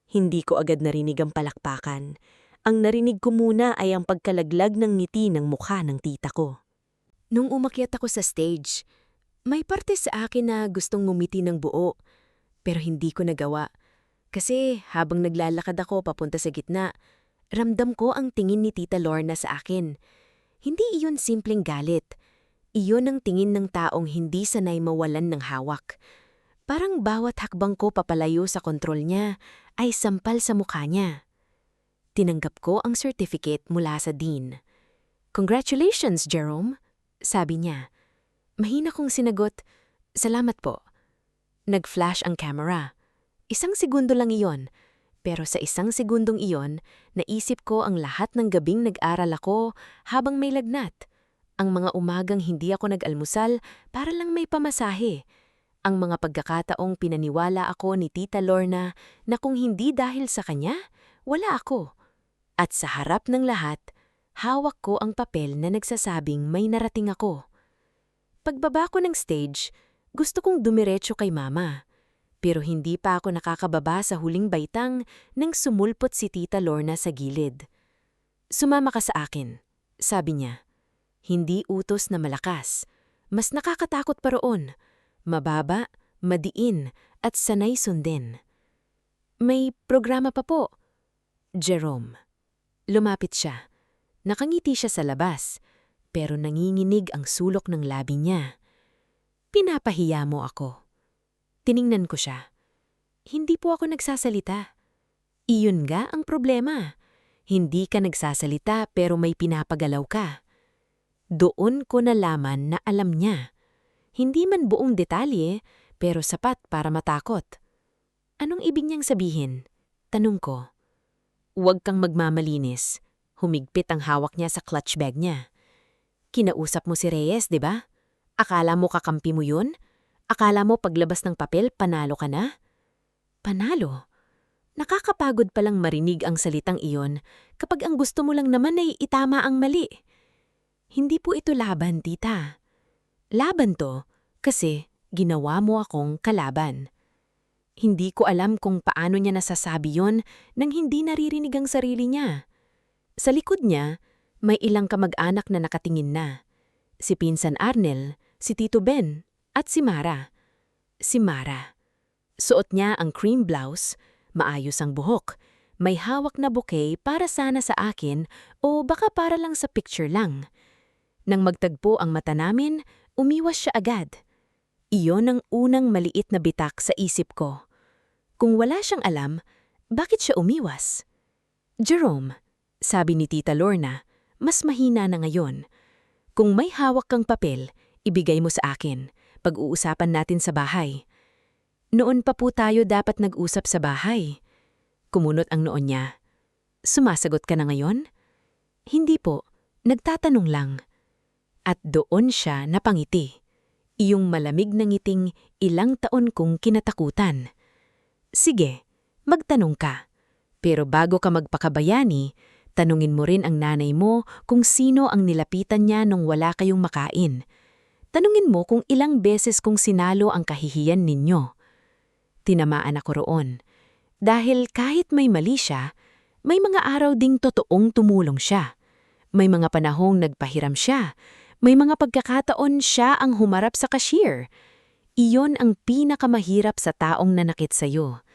Hindi ko agad narinig ang palakpakan. Ang narinig ko muna ay ang pagkalaglag ng ngiti ng mukha ng tita ko. Nung umakyat ako sa stage, may parte sa akin na gustong ngumiti ng buo, pero hindi ko nagawa. Kasi habang naglalakad ako papunta sa gitna, ramdam ko ang tingin ni Tita Lorna sa akin. Hindi iyon simpleng galit. Iyon ang tingin ng taong hindi sanay mawalan ng hawak. Parang bawat hakbang ko papalayo sa kontrol niya ay sampal sa mukha niya. Tinanggap ko ang certificate mula sa dean. "Congratulations, Jerome," sabi niya. Mahina kong sinagot, "Salamat po." Nag-flash ang camera. 1 segundo lang iyon. Pero sa isang segundong iyon, naisip ko ang lahat ng gabing nag-aral ako habang may lagnat. Ang mga umagang hindi ako nag-almusal para lang may pamasahe. Ang mga pagkakataong pinaniwala ako ni Tita Lorna na kung hindi dahil sa kanya, wala ako. At sa harap ng lahat, hawak ko ang papel na nagsasabing may narating ako. Pagbaba ko ng stage, gusto kong dumiretso kay Mama. Pero hindi pa ako nakakababa sa huling baitang nang sumulpot si Tita Lorna sa gilid. "Sumama ka sa akin," sabi niya. Hindi utos na malakas. Mas nakakatakot pa roon. Mababa, madiin, at sanay sundin. "May programa pa po." Jerome. Lumapit siya. Nakangiti siya sa labas, pero nanginginig ang sulok ng labi niya. "Pinapahiya mo ako." Tiningnan ko siya. "Hindi po ako nagsasalita." "Iyon nga ang problema. Hindi ka nagsasalita pero may pinapagalaw ka." Doon ko nalaman na alam niya. Hindi man buong detalye, pero sapat para matakot. "Anong ibig niyang sabihin?" Tanong ko. "Huwag kang magmamalinis." Humigpit ang hawak niya sa clutch bag niya. "Kinausap mo si Reyes, di ba? Akala mo kakampi mo yun? Akala mo paglabas ng papel, panalo ka na?" Panalo? Nakakapagod palang marinig ang salitang iyon kapag ang gusto mo lang naman ay itama ang mali. "Hindi po ito laban, tita." "Laban to kasi ginawa mo akong kalaban." Hindi ko alam kung paano niya nasasabi yon nang hindi naririnig ang sarili niya. Sa likod niya, may ilang kamag-anak na nakatingin na. Si Pinsan Arnel, si Tito Ben, at si Mara. Si Mara. Suot niya ang cream blouse, maayos ang buhok, may hawak na bouquet para sana sa akin o baka para lang sa picture lang. Nang magtagpo ang mata namin, umiwas siya agad. Iyon ang unang maliit na bitak sa isip ko. Kung wala siyang alam, bakit siya umiwas? "Jerome," sabi ni Tita Lorna, mas mahina na ngayon. "Kung may hawak kang papel, ibigay mo sa akin. Pag-uusapan natin sa bahay." "Noon pa po tayo dapat nag-usap sa bahay." Kumunot ang noon niya. "Sumasagot ka na ngayon?" "Hindi po, nagtatanong lang." At doon siya napangiti. Iyong malamig na ngiting ilang taon kong kinatakutan. "Sige, magtanong ka. Pero bago ka magpakabayani, tanungin mo rin ang nanay mo kung sino ang nilapitan niya nung wala kayong makain. Tanungin mo kung ilang beses kong sinalo ang kahihiyan ninyo." Tinamaan ako roon. Dahil kahit may mali siya, may mga araw ding totoong tumulong siya. May mga panahong nagpahiram siya. May mga pagkakataon siya ang humarap sa cashier. Iyon ang pinakamahirap sa taong nanakit sa'yo.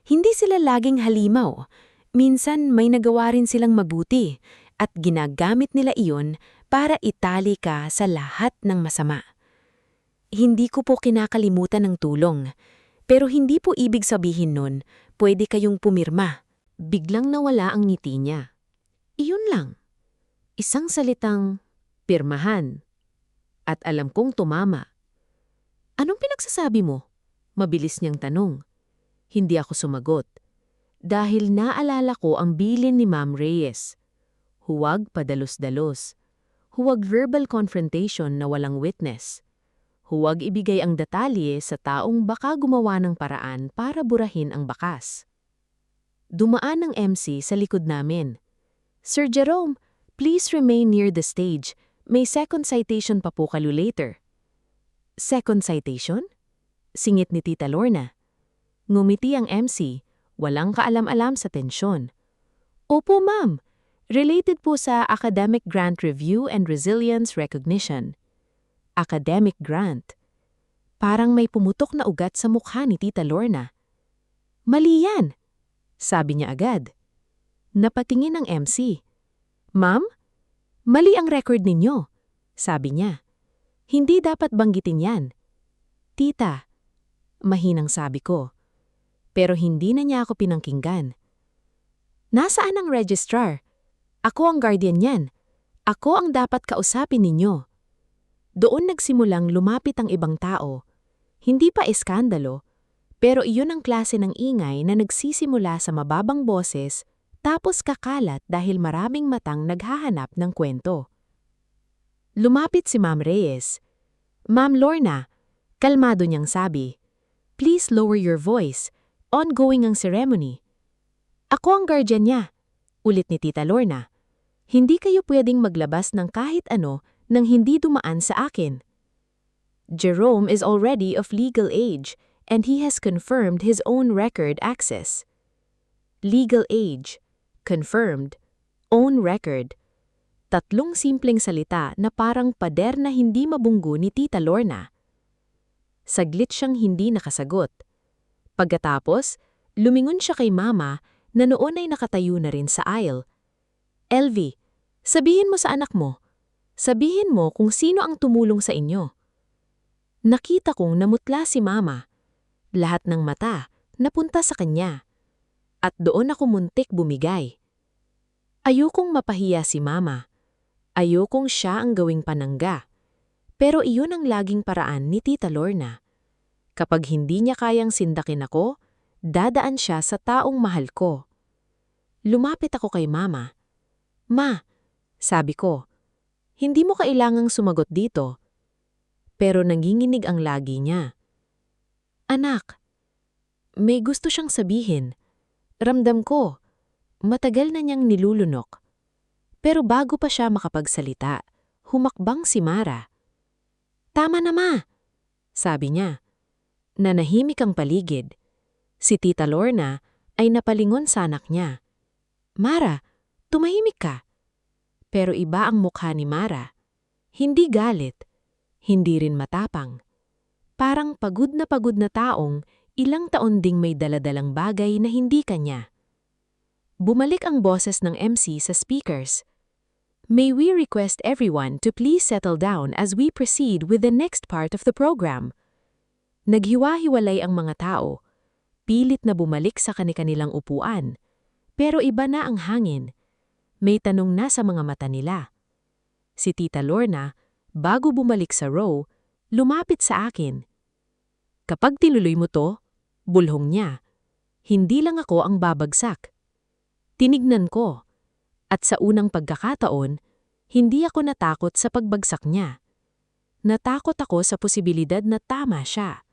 Hindi sila laging halimaw. Minsan may nagawa rin silang mabuti at ginagamit nila iyon para itali ka sa lahat ng masama. Hindi ko po kinakalimutan ng tulong, pero hindi po ibig sabihin nun pwede kayong pumirma. Biglang nawala ang ngiti niya. Iyon lang. Isang salitang pirmahan. At alam kong tumama. "Anong pinagsasabi mo?" Mabilis niyang tanong. Hindi ako sumagot. Dahil naalala ko ang bilin ni Ma'am Reyes. Huwag padalos-dalos. Huwag verbal confrontation na walang witness. Huwag ibigay ang detalye sa taong baka gumawa ng paraan para burahin ang bakas. Dumaan ang MC sa likod namin. "Sir Jerome, please remain near the stage. May second citation pa po kayo later." "Second citation?" Singit ni Tita Lorna. Ngumiti ang MC, walang kaalam-alam sa tensyon. "Opo, ma'am. Related po sa Academic Grant Review and Resilience Recognition." Academic grant. Parang may pumutok na ugat sa mukha ni Tita Lorna. "Mali yan," sabi niya agad. Napatingin ang MC. "Ma'am, mali ang record ninyo," sabi niya. "Hindi dapat banggitin yan." "Tita," mahinang sabi ko. Pero hindi na niya ako pinangkinggan. "Nasaan ang registrar? Ako ang guardian niyan. Ako ang dapat kausapin ninyo." Doon nagsimulang lumapit ang ibang tao. Hindi pa eskandalo, Pero iyon ang klase ng ingay na nagsisimula sa mababang boses tapos kakalat dahil maraming matang naghahanap ng kwento. Lumapit si Ma'am Reyes. "Ma'am Lorna," kalmado niyang sabi, "please lower your voice. Ongoing ang ceremony." "Ako ang guardian niya," ulit ni Tita Lorna. "Hindi kayo pwedeng maglabas ng kahit ano nang hindi dumaan sa akin. Jerome is already of legal age and he has confirmed his own record access." Legal age, confirmed, own record. Tatlong simpleng salita na parang pader na hindi mabunggo ni Tita Lorna. Saglit siyang hindi nakasagot. Pagkatapos, lumingon siya kay Mama na noon ay nakatayo na rin sa aisle. "LV, sabihin mo sa anak mo. Sabihin mo kung sino ang tumulong sa inyo." Nakita kong namutla si Mama. Lahat ng mata napunta sa kanya. At doon ako muntik bumigay. Ayokong mapahiya si Mama. Ayokong siya ang gawing panangga. Pero iyon ang laging paraan ni Tita Lorna. Kapag hindi niya kayang sindakin ako, dadaan siya sa taong mahal ko. Lumapit ako kay Mama. "Ma," sabi ko, "hindi mo kailangang sumagot dito." Pero nanginginig ang lagi niya. "Anak, may gusto siyang sabihin. Ramdam ko, matagal na niyang nilulunok." Pero bago pa siya makapagsalita, humakbang si Mara. "Tama na, Ma," sabi niya. Nanahimik ang paligid. Si Tita Lorna ay napalingon sa anak niya. "Mara, tumahimik ka." Pero iba ang mukha ni Mara. Hindi galit, hindi rin matapang. Parang pagod na taong ilang taon ding may daladalang bagay na hindi kanya. Bumalik ang boses ng MC sa speakers. "May we request everyone to please settle down as we proceed with the next part of the program." Naghiwa-hiwalay ang mga tao. Pilit na bumalik sa kani-kanilang upuan. Pero iba na ang hangin. May tanong na sa mga mata nila. Si Tita Lorna, bago bumalik sa row, lumapit sa akin. "Kapag tinuloy mo to," bulhong niya, "hindi lang ako ang babagsak." Tinignan ko. At sa unang pagkakataon, hindi ako natakot sa pagbagsak niya. Natakot ako sa posibilidad na tama siya.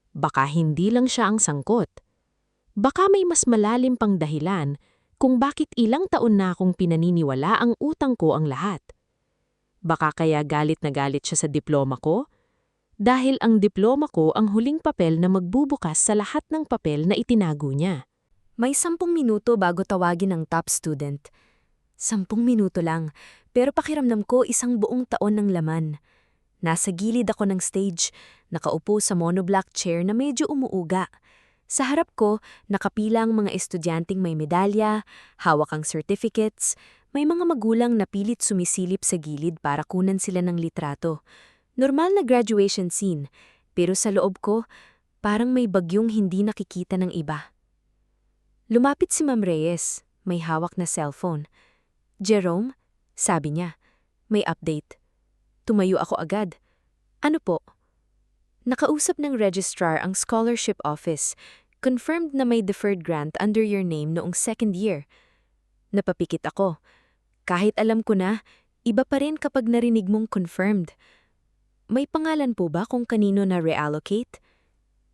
Baka hindi lang siya ang sangkot. Baka may mas malalim pang dahilan kung bakit ilang taon na akong pinaniniwala ang utang ko ang lahat. Baka kaya galit na galit siya sa diploma ko? Dahil ang diploma ko ang huling papel na magbubukas sa lahat ng papel na itinago niya. May 10 minuto bago tawagin ang top student. 10 minuto lang, pero pakiramdam ko isang buong taon ng laman. Nasa gilid ako ng stage, nakaupo sa monoblock chair na medyo umuuga. Sa harap ko, nakapila ang mga estudyanteng may medalya, hawak ang certificates, may mga magulang na pilit sumisilip sa gilid para kunan sila ng litrato. Normal na graduation scene, pero sa loob ko, parang may bagyong hindi nakikita ng iba. Lumapit si Ma'am Reyes, may hawak na cellphone. "Jerome," sabi niya, "may update." Tumayo ako agad. "Ano po?" "Nakausap ng registrar ang scholarship office. Confirmed na may deferred grant under your name noong second year." Napapikit ako. Kahit alam ko na, iba pa rin kapag narinig mong confirmed. "May pangalan po ba kung kanino na reallocate?"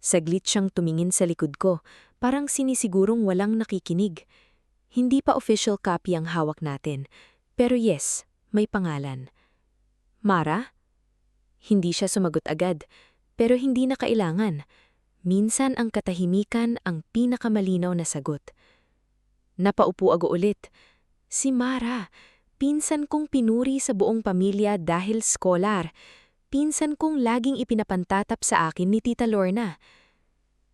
Saglit siyang tumingin sa likod ko, parang sinisigurong walang nakikinig. Hindi pa official copy ang hawak natin, pero yes, may pangalan. "Mara?" Hindi siya sumagot agad, pero hindi na kailangan. Minsan ang katahimikan ang pinakamalinaw na sagot. Napaupo ako ulit. Si Mara, pinsan kong pinuri sa buong pamilya dahil scholar. Pinsan kong laging ipinapantatap sa akin ni Tita Lorna.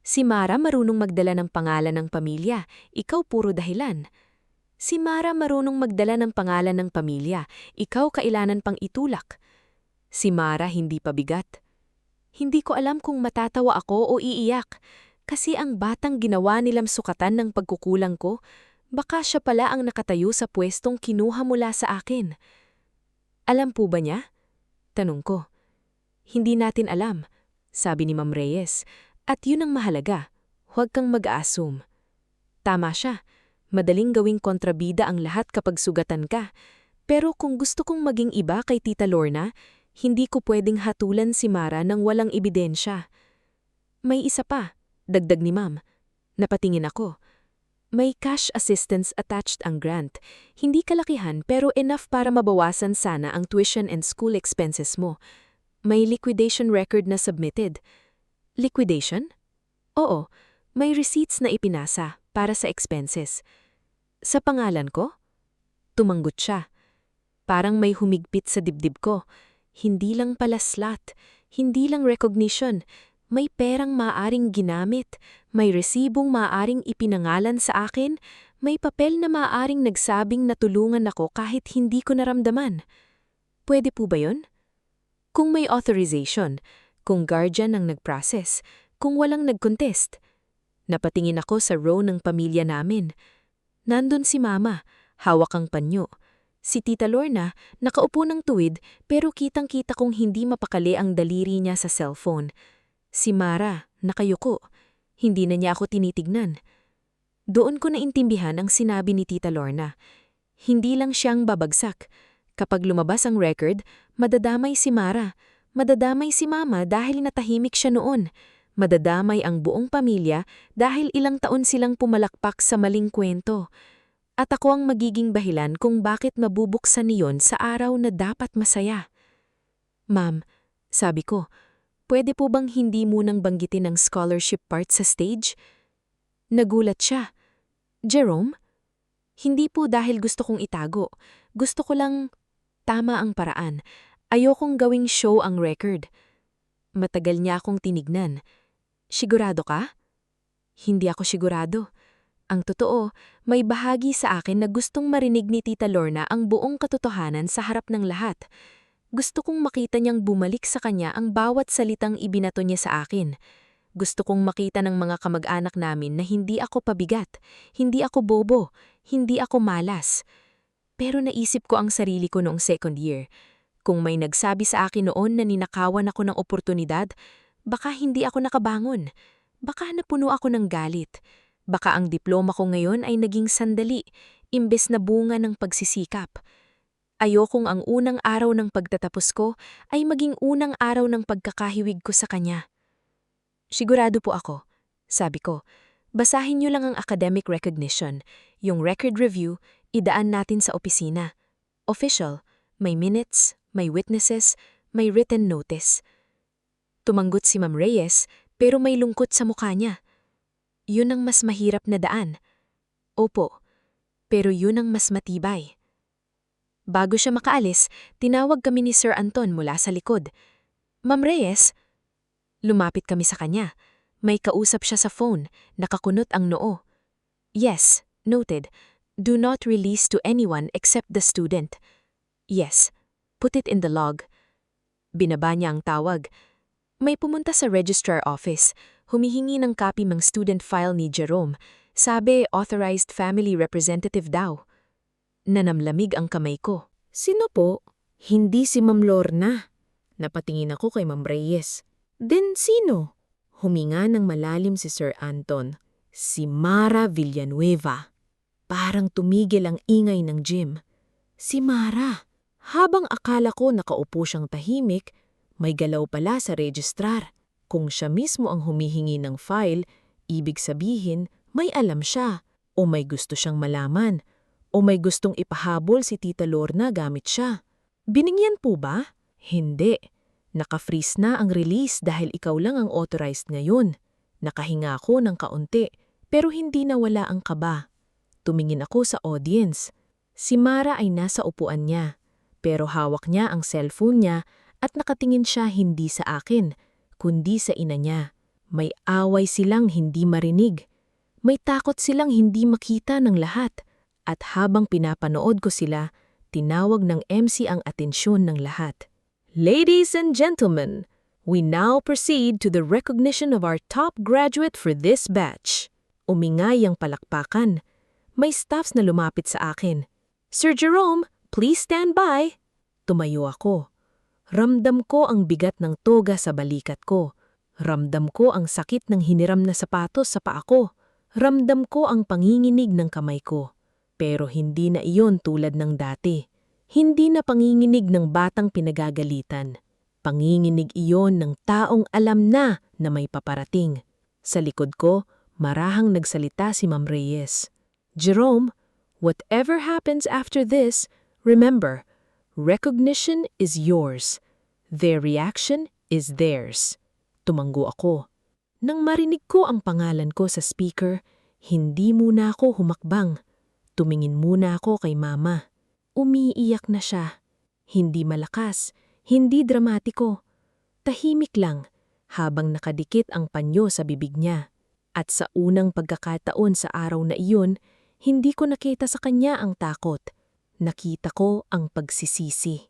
Si Mara marunong magdala ng pangalan ng pamilya, ikaw puro dahilan. Si Mara marunong magdala ng pangalan ng pamilya, ikaw kailanan pang itulak. Si Mara hindi pa bigat. Hindi ko alam kung matatawa ako o iiyak, kasi ang batang ginawa nilang sukatan ng pagkukulang ko, baka siya pala ang nakatayo sa pwestong kinuha mula sa akin. "Alam po ba niya?" Tanong ko. "Hindi natin alam," sabi ni Ma'am Reyes, At yun ang mahalaga, huwag kang mag-a-assume. Tama siya, madaling gawing kontrabida ang lahat kapag sugatan ka. Pero kung gusto kong maging iba kay Tita Lorna, hindi ko pwedeng hatulan si Mara ng walang ebidensya. May isa pa, dagdag ni Ma'am. Napatingin ako. May cash assistance attached ang grant. Hindi kalakihan pero enough para mabawasan sana ang tuition and school expenses mo. May liquidation record na submitted. Liquidation? Oo, may receipts na ipinasa para sa expenses. Sa pangalan ko? Tumanggot siya. Parang may humigpit sa dibdib ko. Hindi lang pala slot, hindi lang recognition. May perang maaaring ginamit, may resibong maaaring ipinangalan sa akin, may papel na maaaring nagsabing natulungan ako kahit hindi ko naramdaman. Pwede po ba yun? Kung may authorization, kung guardian ang nag-process, kung walang nag-contest. Napatingin ako sa row ng pamilya namin. Nandun si Mama, hawak ang panyo. Si Tita Lorna, nakaupo ng tuwid pero kitang-kita kong hindi mapakali ang daliri niya sa cellphone. Si Mara, nakayuko. Hindi na niya ako tinitignan. Doon ko naintindihan ang sinabi ni Tita Lorna. Hindi lang siyang babagsak. Kapag lumabas ang record, madadamay si Mara. Madadamay si Mama dahil natahimik siya noon. Madadamay ang buong pamilya dahil ilang taon silang pumalakpak sa maling kwento. At ako ang magiging dahilan kung bakit mabubuksan niyon sa araw na dapat masaya. Ma'am, sabi ko, pwede po bang hindi munang banggitin ang scholarship part sa stage? Nagulat siya. Jerome? Hindi po dahil gusto kong itago. Gusto ko lang tama ang paraan. Ayokong gawing show ang record. Matagal niya akong tinignan. Sigurado ka? Hindi ako sigurado. Ang totoo, may bahagi sa akin na gustong marinig ni Tita Lorna ang buong katotohanan sa harap ng lahat. Gusto kong makita niyang bumalik sa kanya ang bawat salitang ibinato niya sa akin. Gusto kong makita ng mga kamag-anak namin na hindi ako pabigat, hindi ako bobo, hindi ako malas. Pero naisip ko ang sarili ko noong second year. Kung may nagsabi sa akin noon na ninakawan ako ng oportunidad, baka hindi ako nakabangon. Baka napuno ako ng galit. Baka ang diploma ko ngayon ay naging sandali, imbes na bunga ng pagsisikap. Ayokong ang unang araw ng pagtatapos ko ay maging unang araw ng pagkakahiwig ko sa kanya. Sigurado po ako, sabi ko. Basahin niyo lang ang academic recognition, yung record review, idaan natin sa opisina. Official, may minutes, may witnesses, may written notice. Tumanggot si Ma'am Reyes pero may lungkot sa mukha niya. Yun ang mas mahirap na daan. Opo, pero yun ang mas matibay. Bago siya makaalis, tinawag kami ni Sir Anton mula sa likod. Ma'am Reyes, lumapit kami sa kanya. May kausap siya sa phone, nakakunot ang noo. Yes, noted. Do not release to anyone except the student. Yes, put it in the log. Binaba niya ang tawag. May pumunta sa registrar office, humihingi ng copy ng student file ni Jerome. Sabi, authorized family representative daw. Nanamlamig ang kamay ko. Sino po? Hindi si Ma'am Lorna. Napatingin ako kay Ma'am Reyes. Then sino? Huminga ng malalim si Sir Anton. Si Mara Villanueva. Parang tumigil ang ingay ng gym. Si Mara. Habang akala ko nakaupo siyang tahimik, may galaw pala sa registrar. Kung siya mismo ang humihingi ng file, ibig sabihin may alam siya o may gusto siyang malaman. O may gustong ipahabol si Tita Lorna gamit siya. Binigyan po ba? Hindi. Naka-freeze na ang release dahil ikaw lang ang authorized ngayon. Nakahinga ako ng kaunti, pero hindi nawala ang kaba. Tumingin ako sa audience. Si Mara ay nasa upuan niya, pero hawak niya ang cellphone niya at nakatingin siya hindi sa akin, kundi sa ina niya. May away silang hindi marinig. May takot silang hindi makita ng lahat. At habang pinapanood ko sila, tinawag ng MC ang atensyon ng lahat. Ladies and gentlemen, we now proceed to the recognition of our top graduate for this batch. Umingay ang palakpakan. May staffs na lumapit sa akin. Sir Jerome, please stand by. Tumayo ako. Ramdam ko ang bigat ng toga sa balikat ko. Ramdam ko ang sakit ng hiniram na sapatos sa paa ko. Ramdam ko ang panginginig ng kamay ko. Pero hindi na iyon tulad ng dati. Hindi na panginginig ng batang pinagagalitan. Panginginig iyon ng taong alam na may paparating. Sa likod ko, marahang nagsalita si Ma'am Reyes. Jerome, whatever happens after this, remember, recognition is yours. Their reaction is theirs. Tumanggo ako. Nang marinig ko ang pangalan ko sa speaker, hindi muna ako humakbang. Tumingin muna ako kay Mama. Umiiyak na siya. Hindi malakas, hindi dramatiko. Tahimik lang habang nakadikit ang panyo sa bibig niya. At sa unang pagkakataon sa araw na iyon, hindi ko nakita sa kanya ang takot. Nakita ko ang pagsisisi.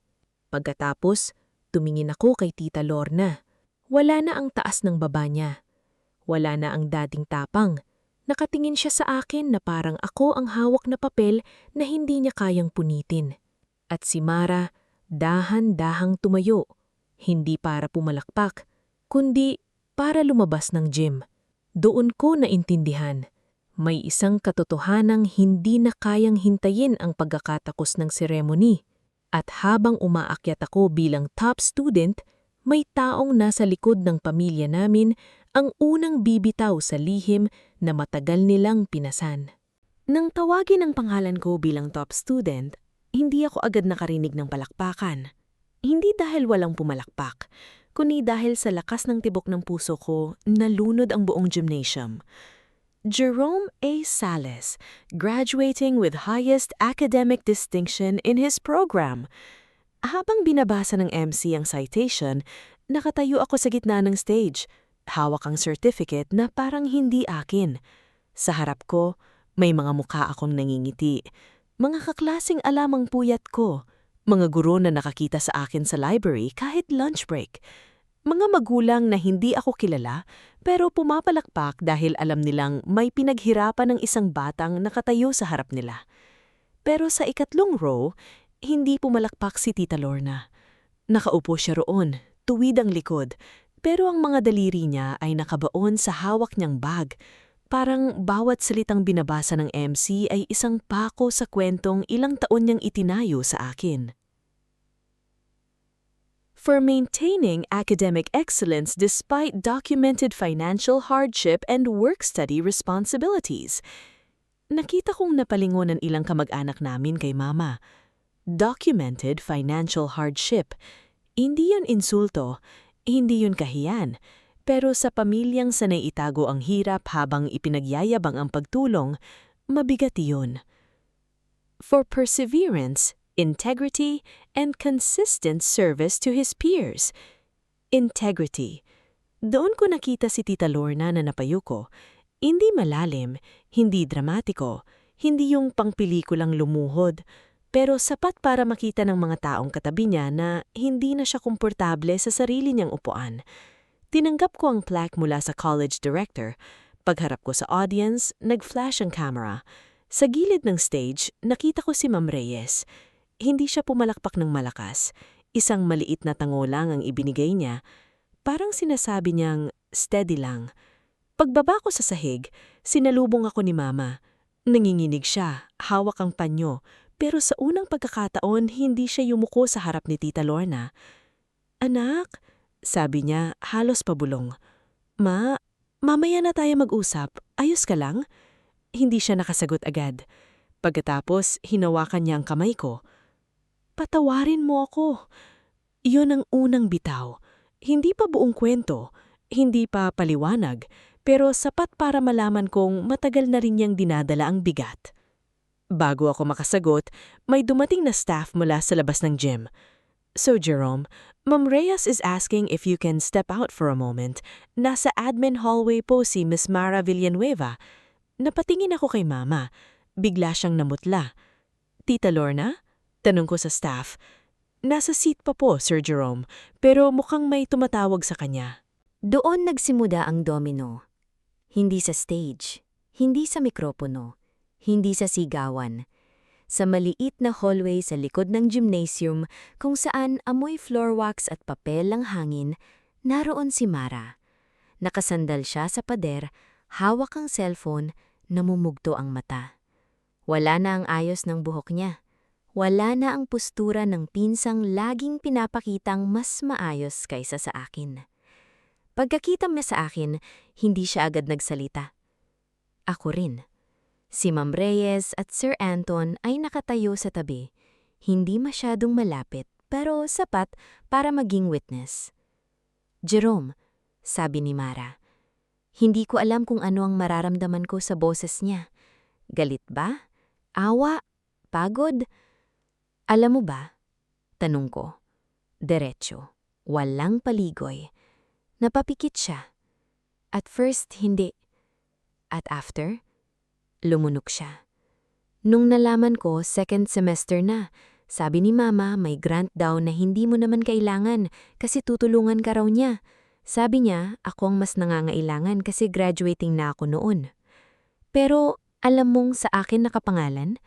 Pagkatapos, tumingin ako kay Tita Lorna. Wala na ang taas ng baba niya. Wala na ang dating tapang. Nakatingin siya sa akin na parang ako ang hawak na papel na hindi niya kayang punitin. At si Mara, dahan-dahang tumayo. Hindi para pumalakpak, kundi para lumabas ng gym. Doon ko naintindihan. May isang katotohanang hindi na kayang hintayin ang pagkakatakos ng seremony. At habang umaakyat ako bilang top student, may taong nasa likod ng pamilya namin ang unang bibitaw sa lihim na matagal nilang pinasan. Nang tawagin ang pangalan ko bilang top student, hindi ako agad nakarinig ng palakpakan. Hindi dahil walang pumalakpak, kundi dahil sa lakas ng tibok ng puso ko, nalunod ang buong gymnasium. Jerome A. Sales, graduating with highest academic distinction in his program. Habang binabasa ng MC ang citation, nakatayo ako sa gitna ng stage. Hawak ang certificate na parang hindi akin. Sa harap ko, may mga mukha akong nangingiti. Mga kaklasing alamang puyat ko. Mga guro na nakakita sa akin sa library kahit lunch break. Mga magulang na hindi ako kilala pero pumapalakpak dahil alam nilang may pinaghirapan ng isang batang nakatayo sa harap nila. Pero sa ikatlong row, hindi pumalakpak si Tita Lorna. Nakaupo siya roon, tuwid ang likod, pero ang mga daliri niya ay nakabaon sa hawak niyang bag. Parang bawat salitang binabasa ng MC ay isang pako sa kwentong ilang taon niyang itinayo sa akin. For maintaining academic excellence despite documented financial hardship and work-study responsibilities. Nakita kong napalingon ang ilang kamag-anak namin kay Mama. Documented financial hardship. Hindi yun insulto, hindi yun kahiyan, pero sa pamilyang sanay itago ang hirap habang ipinagyayabang ang pagtulong, mabigat yun. For perseverance, integrity, and consistent service to his peers. Integrity. Doon ko nakita si Tita Lorna na napayuko. Hindi malalim, hindi dramatiko, hindi yung pangpelikulang lumuhod, pero sapat para makita ng mga taong katabi niya na hindi na siya komportable sa sarili niyang upuan. Tinanggap ko ang plaque mula sa college director. Pagharap ko sa audience, nag-flash ang camera. Sa gilid ng stage, nakita ko si Ma'am Reyes. Hindi siya pumalakpak ng malakas. Isang maliit na tango lang ang ibinigay niya. Parang sinasabi niyang, steady lang. Pagbaba ko sa sahig, sinalubong ako ni Mama. Nanginginig siya, hawak ang panyo. Pero sa unang pagkakataon, hindi siya yumuko sa harap ni Tita Lorna. Anak, sabi niya, halos pabulong. Ma, mamaya na tayo mag-usap. Ayos ka lang? Hindi siya nakasagot agad. Pagkatapos, hinawakan niya ang kamay ko. Patawarin mo ako. Iyon ang unang bitaw. Hindi pa buong kwento, hindi pa paliwanag, pero sapat para malaman kong matagal na rin niyang dinadala ang bigat. Bago ako makasagot, may dumating na staff mula sa labas ng gym. So Jerome, Ma'am Reyes is asking if you can step out for a moment. Nasa admin hallway po si Miss Mara Villanueva. Napatingin ako kay Mama. Bigla siyang namutla. Tita Lorna? Tanong ko sa staff. Nasa seat pa po, Sir Jerome, pero mukhang may tumatawag sa kanya. Doon nagsimula ang domino. Hindi sa stage, hindi sa mikropono, hindi sa sigawan. Sa maliit na hallway sa likod ng gymnasium kung saan amoy floor wax at papel ang hangin, naroon si Mara. Nakasandal siya sa pader, hawak ang cellphone, namumugto ang mata. Wala na ang ayos ng buhok niya. Wala na ang postura ng pinsang laging pinapakitang mas maayos kaysa sa akin. Pagkakita niya sa akin, hindi siya agad nagsalita. Ako rin. Si Ma'am Reyes at Sir Anton ay nakatayo sa tabi. Hindi masyadong malapit, pero sapat para maging witness. Jerome, sabi ni Mara, hindi ko alam kung ano ang mararamdaman ko sa boses niya. Galit ba? Awa? Pagod? Alam mo ba? Tanong ko. Diretso. Walang paligoy. Napapikit siya. At first, hindi. At after, lumunok siya. Nung nalaman ko, second semester na, sabi ni Mama may grant daw na hindi mo naman kailangan kasi tutulungan ka raw niya. Sabi niya, ako ang mas nangangailangan kasi graduating na ako noon. Pero alam mong sa akin nakapangalan?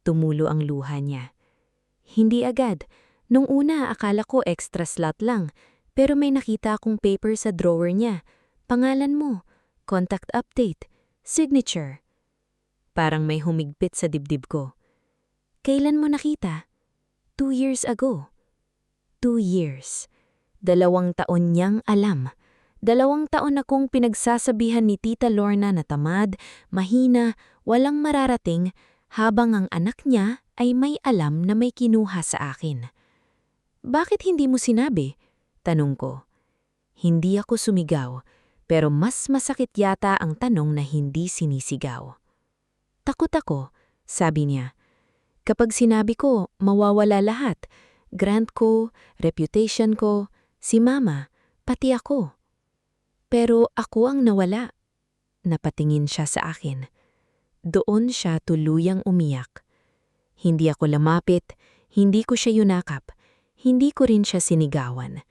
Tumulo ang luha niya. Hindi agad. Nung una akala ko extra slot lang, pero may nakita akong paper sa drawer niya. Pangalan mo, contact update, signature. Parang may humigpit sa dibdib ko. Kailan mo nakita? 2 years ago. 2 years. 2 taon niyang alam. 2 taon akong pinagsasabihan ni Tita Lorna na tamad, mahina, walang mararating, habang ang anak niya ay may alam na may kinuha sa akin. Bakit hindi mo sinabi? Tanong ko. Hindi ako sumigaw, pero mas masakit yata ang tanong na hindi sinisigaw. Takot ako, sabi niya. Kapag sinabi ko, mawawala lahat. Grant ko, reputation ko, si Mama, pati ako. Pero ako ang nawala. Napatingin siya sa akin. Doon siya tuluyang umiyak. Hindi ako lumapit, hindi ko siya yunakap, hindi ko rin siya sinigawan.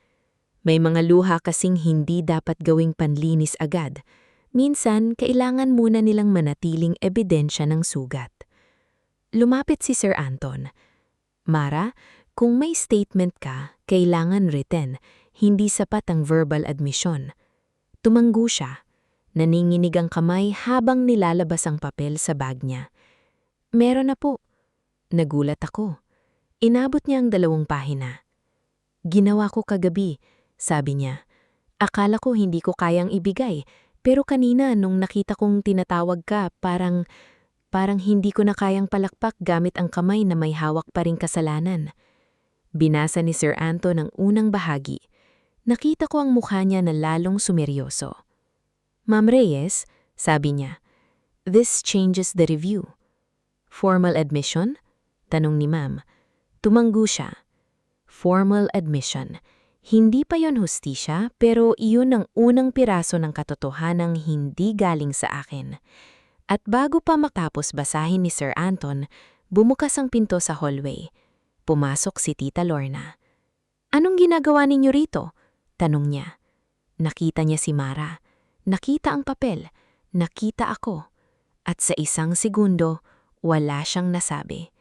May mga luha kasing hindi dapat gawing panlinis agad. Minsan, kailangan muna nilang manatiling ebidensya ng sugat. Lumapit si Sir Anton. Mara, kung may statement ka, kailangan written, hindi sapat ang verbal admission. Tumanggo siya. Naninginig ang kamay habang nilalabas ang papel sa bag niya. Meron na po. Nagulat ako. Inabot niya ang 2 pahina. Ginawa ko kagabi, sabi niya. Akala ko hindi ko kayang ibigay, pero kanina nung nakita kong tinatawag ka, parang hindi ko na kayang palakpak gamit ang kamay na may hawak pa ring kasalanan. Binasa ni Sir Anton ang unang bahagi. Nakita ko ang mukha niya na lalong sumeryoso. Ma'am Reyes, sabi niya, this changes the review. Formal admission? Tanong ni Ma'am. Tumanggo siya. Formal admission. Hindi pa yon hustisya, pero iyon ang unang piraso ng katotohanang hindi galing sa akin. At bago pa matapos basahin ni Sir Anton, bumukas ang pinto sa hallway. Pumasok si Tita Lorna. Anong ginagawa ninyo rito? Tanong niya. Nakita niya si Mara. Nakita ang papel. Nakita ako. At sa isang segundo, wala siyang nasabi.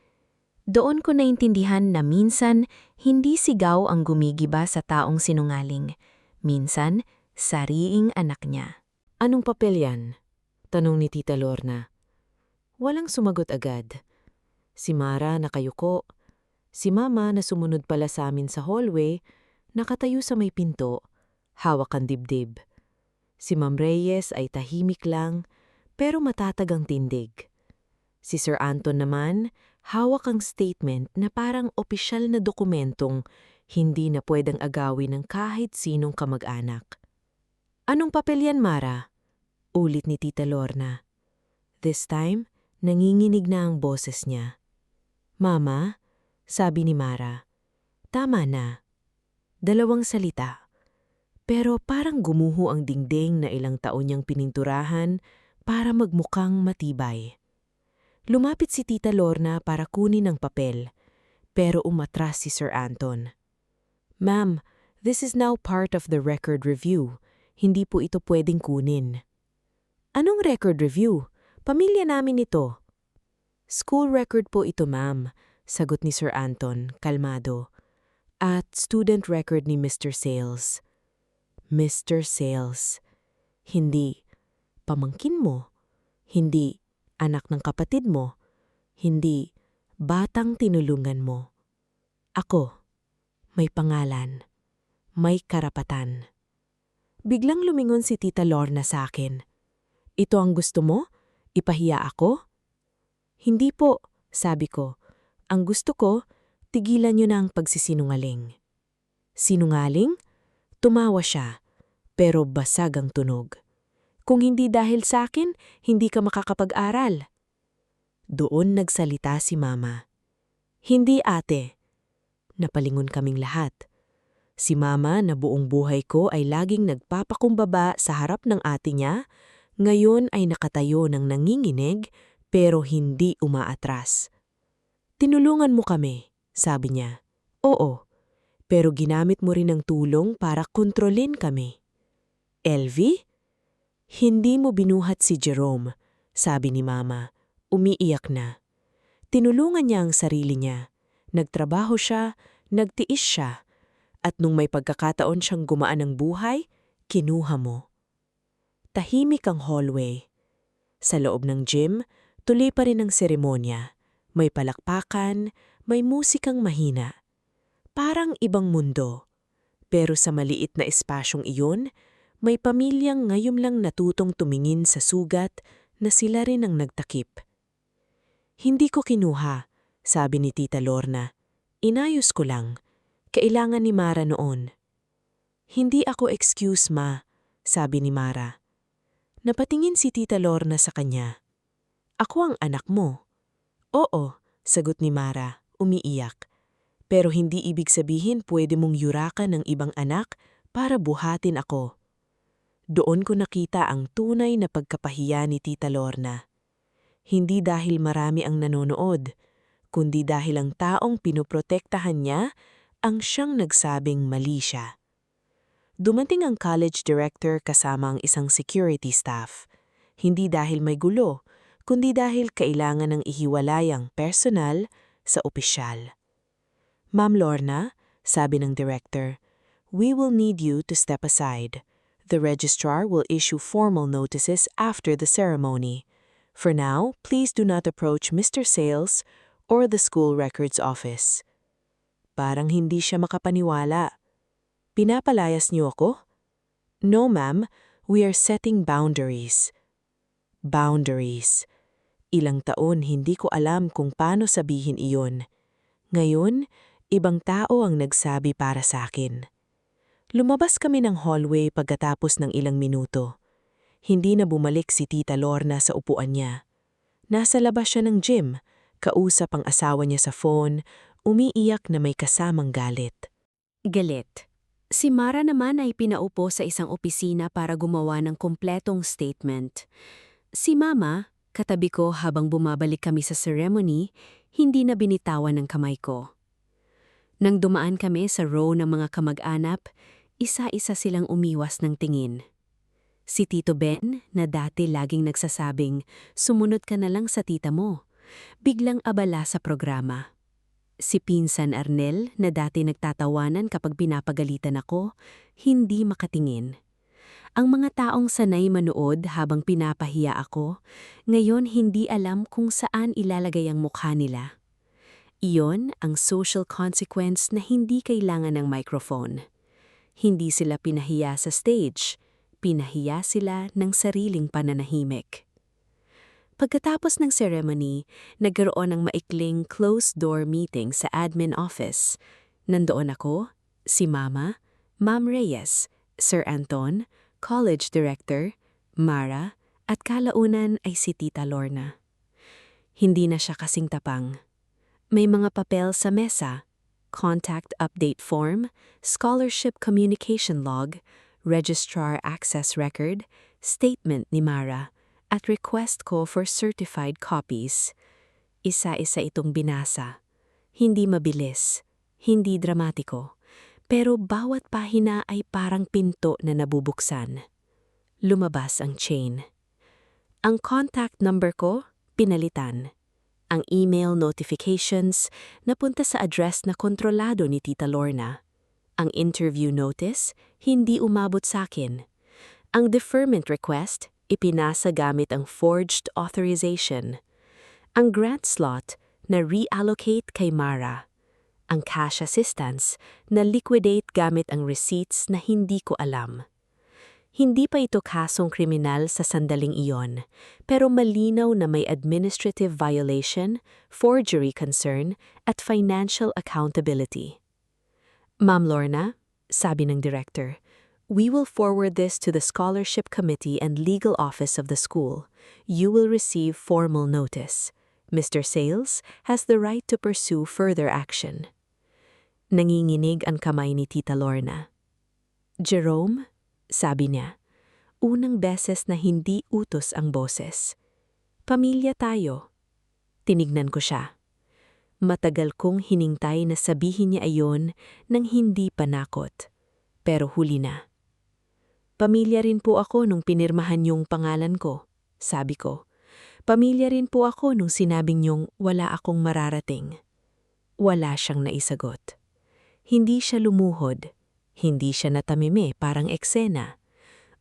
Doon ko naintindihan na minsan, hindi sigaw ang gumigiba sa taong sinungaling. Minsan, sariing anak niya. Anong papel yan? Tanong ni Tita Lorna. Walang sumagot agad. Si Mara nakayuko. Si Mama na sumunod pala sa amin sa hallway, nakatayo sa may pinto, hawak ang dibdib. Si Ma'am Reyes ay tahimik lang, pero matatag ang tindig. Si Sir Anton naman, hawak ang statement na parang opisyal na dokumentong hindi na pwedeng agawin ng kahit sinong kamag-anak. Anong papel yan, Mara? Ulit ni Tita Lorna. This time, nanginginig na ang boses niya. Mama, sabi ni Mara, tama na. 2 salita. Pero parang gumuho ang dingding na ilang taon niyang pininturahan para magmukhang matibay. Lumapit si Tita Lorna para kunin ang papel, pero umatras si Sir Anton. Ma'am, this is now part of the record review. Hindi po ito pwedeng kunin. Anong record review? Pamilya namin ito. School record po ito, ma'am, sagot ni Sir Anton, kalmado. At student record ni Mr. Sales. Mr. Sales. Hindi. Pamangkin mo. Hindi. Anak ng kapatid mo. Hindi. Batang tinulungan mo. Ako. May pangalan. May karapatan. Biglang lumingon si Tita Lorna sa akin. Ito ang gusto mo? Ipahiya ako? Hindi po, sabi ko. Ang gusto ko, tigilan niyo na ang pagsisinungaling. Sinungaling? Tumawa siya, pero basag ang tunog. Kung hindi dahil sa akin, hindi ka makakapag-aral. Doon nagsalita si Mama. Hindi ate. Napalingon kaming lahat. Si Mama na buong buhay ko ay laging nagpapakumbaba sa harap ng ate niya, ngayon ay nakatayo ng nanginginig pero hindi umaatras. Tinulungan mo kami, sabi niya. Oo, pero ginamit mo rin ang tulong para kontrolin kami. Elvie? Hindi mo binuhat si Jerome, sabi ni Mama. Umiiyak na. Tinulungan niya ang sarili niya. Nagtrabaho siya, nagtiis siya. At nung may pagkakataon siyang gumaan ng buhay, kinuha mo. Tahimik ang hallway. Sa loob ng gym, tuloy pa rin ang seremonya. May palakpakan, may musikang mahina. Parang ibang mundo. Pero sa maliit na espasyong iyon, may pamilyang ngayon lang natutong tumingin sa sugat na sila rin ang nagtakip. Hindi ko kinuha, sabi ni Tita Lorna. Inayos ko lang. Kailangan ni Mara noon. Hindi ako excuse, Ma, sabi ni Mara. Napatingin si Tita Lorna sa kanya. Ako ang anak mo. Oo, sagot ni Mara, umiiyak. Pero hindi ibig sabihin pwede mong yurakan ng ibang anak para buhatin ako. Doon ko nakita ang tunay na pagkapahiya ni Tita Lorna. Hindi dahil marami ang nanonood, kundi dahil ang taong pinoprotektahan niya ang siyang nagsabing mali siya. Dumating ang college director kasama ang isang security staff. Hindi dahil may gulo, kundi dahil kailangan ng ihiwalay ang personal sa opisyal. Ma'am Lorna, sabi ng director, we will need you to step aside. The registrar will issue formal notices after the ceremony. For now, please do not approach Mr. Sales or the school records office. Parang hindi siya makapaniwala. Pinapalayas niyo ako? No, ma'am. We are setting boundaries. Boundaries. Ilang taon hindi ko alam kung paano sabihin iyon. Ngayon, ibang tao ang nagsabi para sa akin. Lumabas kami ng hallway pagkatapos ng ilang minuto. Hindi na bumalik si Tita Lorna sa upuan niya. Nasa labas siya ng gym, kausap ang asawa niya sa phone, umiiyak na may kasamang galit. Galit. Si Mara naman ay pinaupo sa isang opisina para gumawa ng kumpletong statement. Si Mama, katabi ko habang bumabalik kami sa ceremony, hindi na binitawan ng kamay ko. Nang dumaan kami sa row ng mga kamag-anak, isa-isa silang umiwas ng tingin. Si Tito Ben, na dati laging nagsasabing, sumunod ka na lang sa tita mo, biglang abala sa programa. Si Pinsan Arnel, na dati nagtatawanan kapag pinapagalitan ako, hindi makatingin. Ang mga taong sanay manood habang pinapahiya ako, ngayon hindi alam kung saan ilalagay ang mukha nila. Iyon ang social consequence na hindi kailangan ng microphone. Hindi sila pinahiya sa stage, pinahiya sila ng sariling pananahimik. Pagkatapos ng ceremony, nagkaroon ng maikling closed-door meeting sa admin office. Nandoon ako, si Mama, Ma'am Reyes, Sir Anton, college director, Mara, at kalaunan ay si Tita Lorna. Hindi na siya kasing tapang. May mga papel sa mesa, contact update form, scholarship communication log, registrar access record, statement ni Mara, at request ko for certified copies. Isa-isa itong binasa. Hindi mabilis, hindi dramatiko, pero bawat pahina ay parang pinto na nabubuksan. Lumabas ang chain. Ang contact number ko, pinalitan. Ang email notifications napunta sa address na kontrolado ni Tita Lorna. Ang interview notice, hindi umabot sa akin. Ang deferment request, ipinasa gamit ang forged authorization. Ang grant slot, na reallocate kay Mara. Ang cash assistance, na liquidate gamit ang receipts na hindi ko alam. Hindi pa ito kasong kriminal sa sandaling iyon, pero malinaw na may administrative violation, forgery concern, at financial accountability. Ma'am Lorna, sabi ng director, we will forward this to the scholarship committee and legal office of the school. You will receive formal notice. Mr. Sales has the right to pursue further action. Nanginginig ang kamay ni Tita Lorna. Jerome, sabi niya, unang beses na hindi utos ang boses. Pamilya tayo. Tinignan ko siya. Matagal kong hinintay na sabihin niya ayon nang hindi panakot. Pero huli na. Pamilya rin po ako nung pinirmahan yung pangalan ko, sabi ko. Pamilya rin po ako nung sinabing niyong wala akong mararating. Wala siyang naisagot. Hindi siya lumuhod. Hindi siya natamime parang eksena.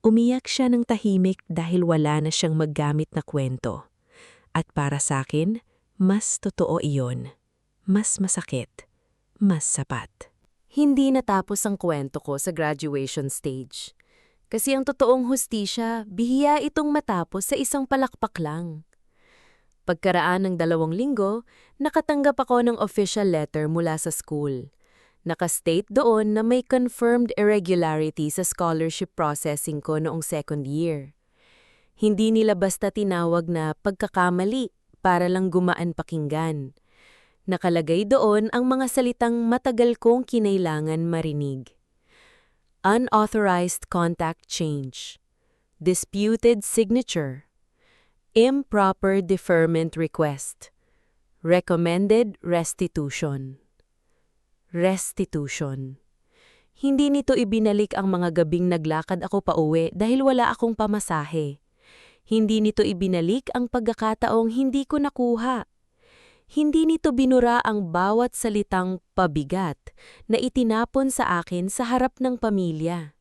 Umiyak siya ng tahimik dahil wala na siyang maggamit na kwento. At para sa akin, mas totoo iyon. Mas masakit. Mas sapat. Hindi natapos ang kwento ko sa graduation stage. Kasi ang totoong hustisya, bihiya itong matapos sa isang palakpak lang. Pagkaraan ng 2 linggo, nakatanggap ako ng official letter mula sa school. Nakastate doon na may confirmed irregularity sa scholarship processing ko noong 2nd year. Hindi nila basta tinawag na pagkakamali para lang gumaan pakinggan. Nakalagay doon ang mga salitang matagal kong kinailangan marinig. Unauthorized contact change. Disputed signature. Improper deferment request. Recommended restitution. Restitution. Hindi nito ibinalik ang mga gabing naglakad ako pauwi dahil wala akong pamasahe. Hindi nito ibinalik ang pagkakataong hindi ko nakuha. Hindi nito binura ang bawat salitang pabigat na itinapon sa akin sa harap ng pamilya.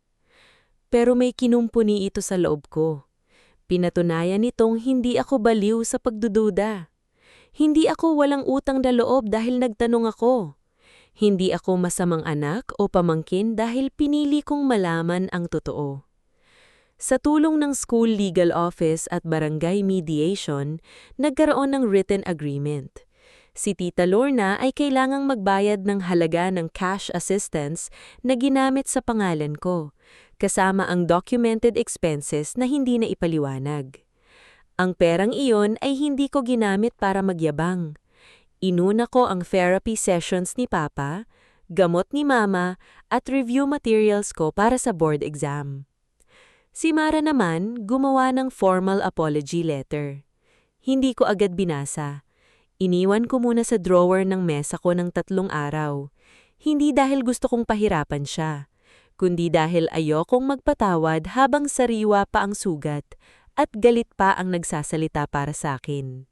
Pero may kinumpuni ito sa loob ko. Pinatunayan nitong hindi ako baliw sa pagdududa. Hindi ako walang utang na loob dahil nagtanong ako. Hindi ako masamang anak o pamangkin dahil pinili kong malaman ang totoo. Sa tulong ng school legal office at barangay mediation, nagkaroon ng written agreement. Si Tita Lorna ay kailangang magbayad ng halaga ng cash assistance na ginamit sa pangalan ko, kasama ang documented expenses na hindi na ipaliwanag. Ang perang iyon ay hindi ko ginamit para magyabang. Inuna ko ang therapy sessions ni Papa, gamot ni Mama, at review materials ko para sa board exam. Si Mara naman gumawa ng formal apology letter. Hindi ko agad binasa. Iniwan ko muna sa drawer ng mesa ko ng 3 araw. Hindi dahil gusto kong pahirapan siya, kundi dahil ayokong magpatawad habang sariwa pa ang sugat at galit pa ang nagsasalita para sa akin.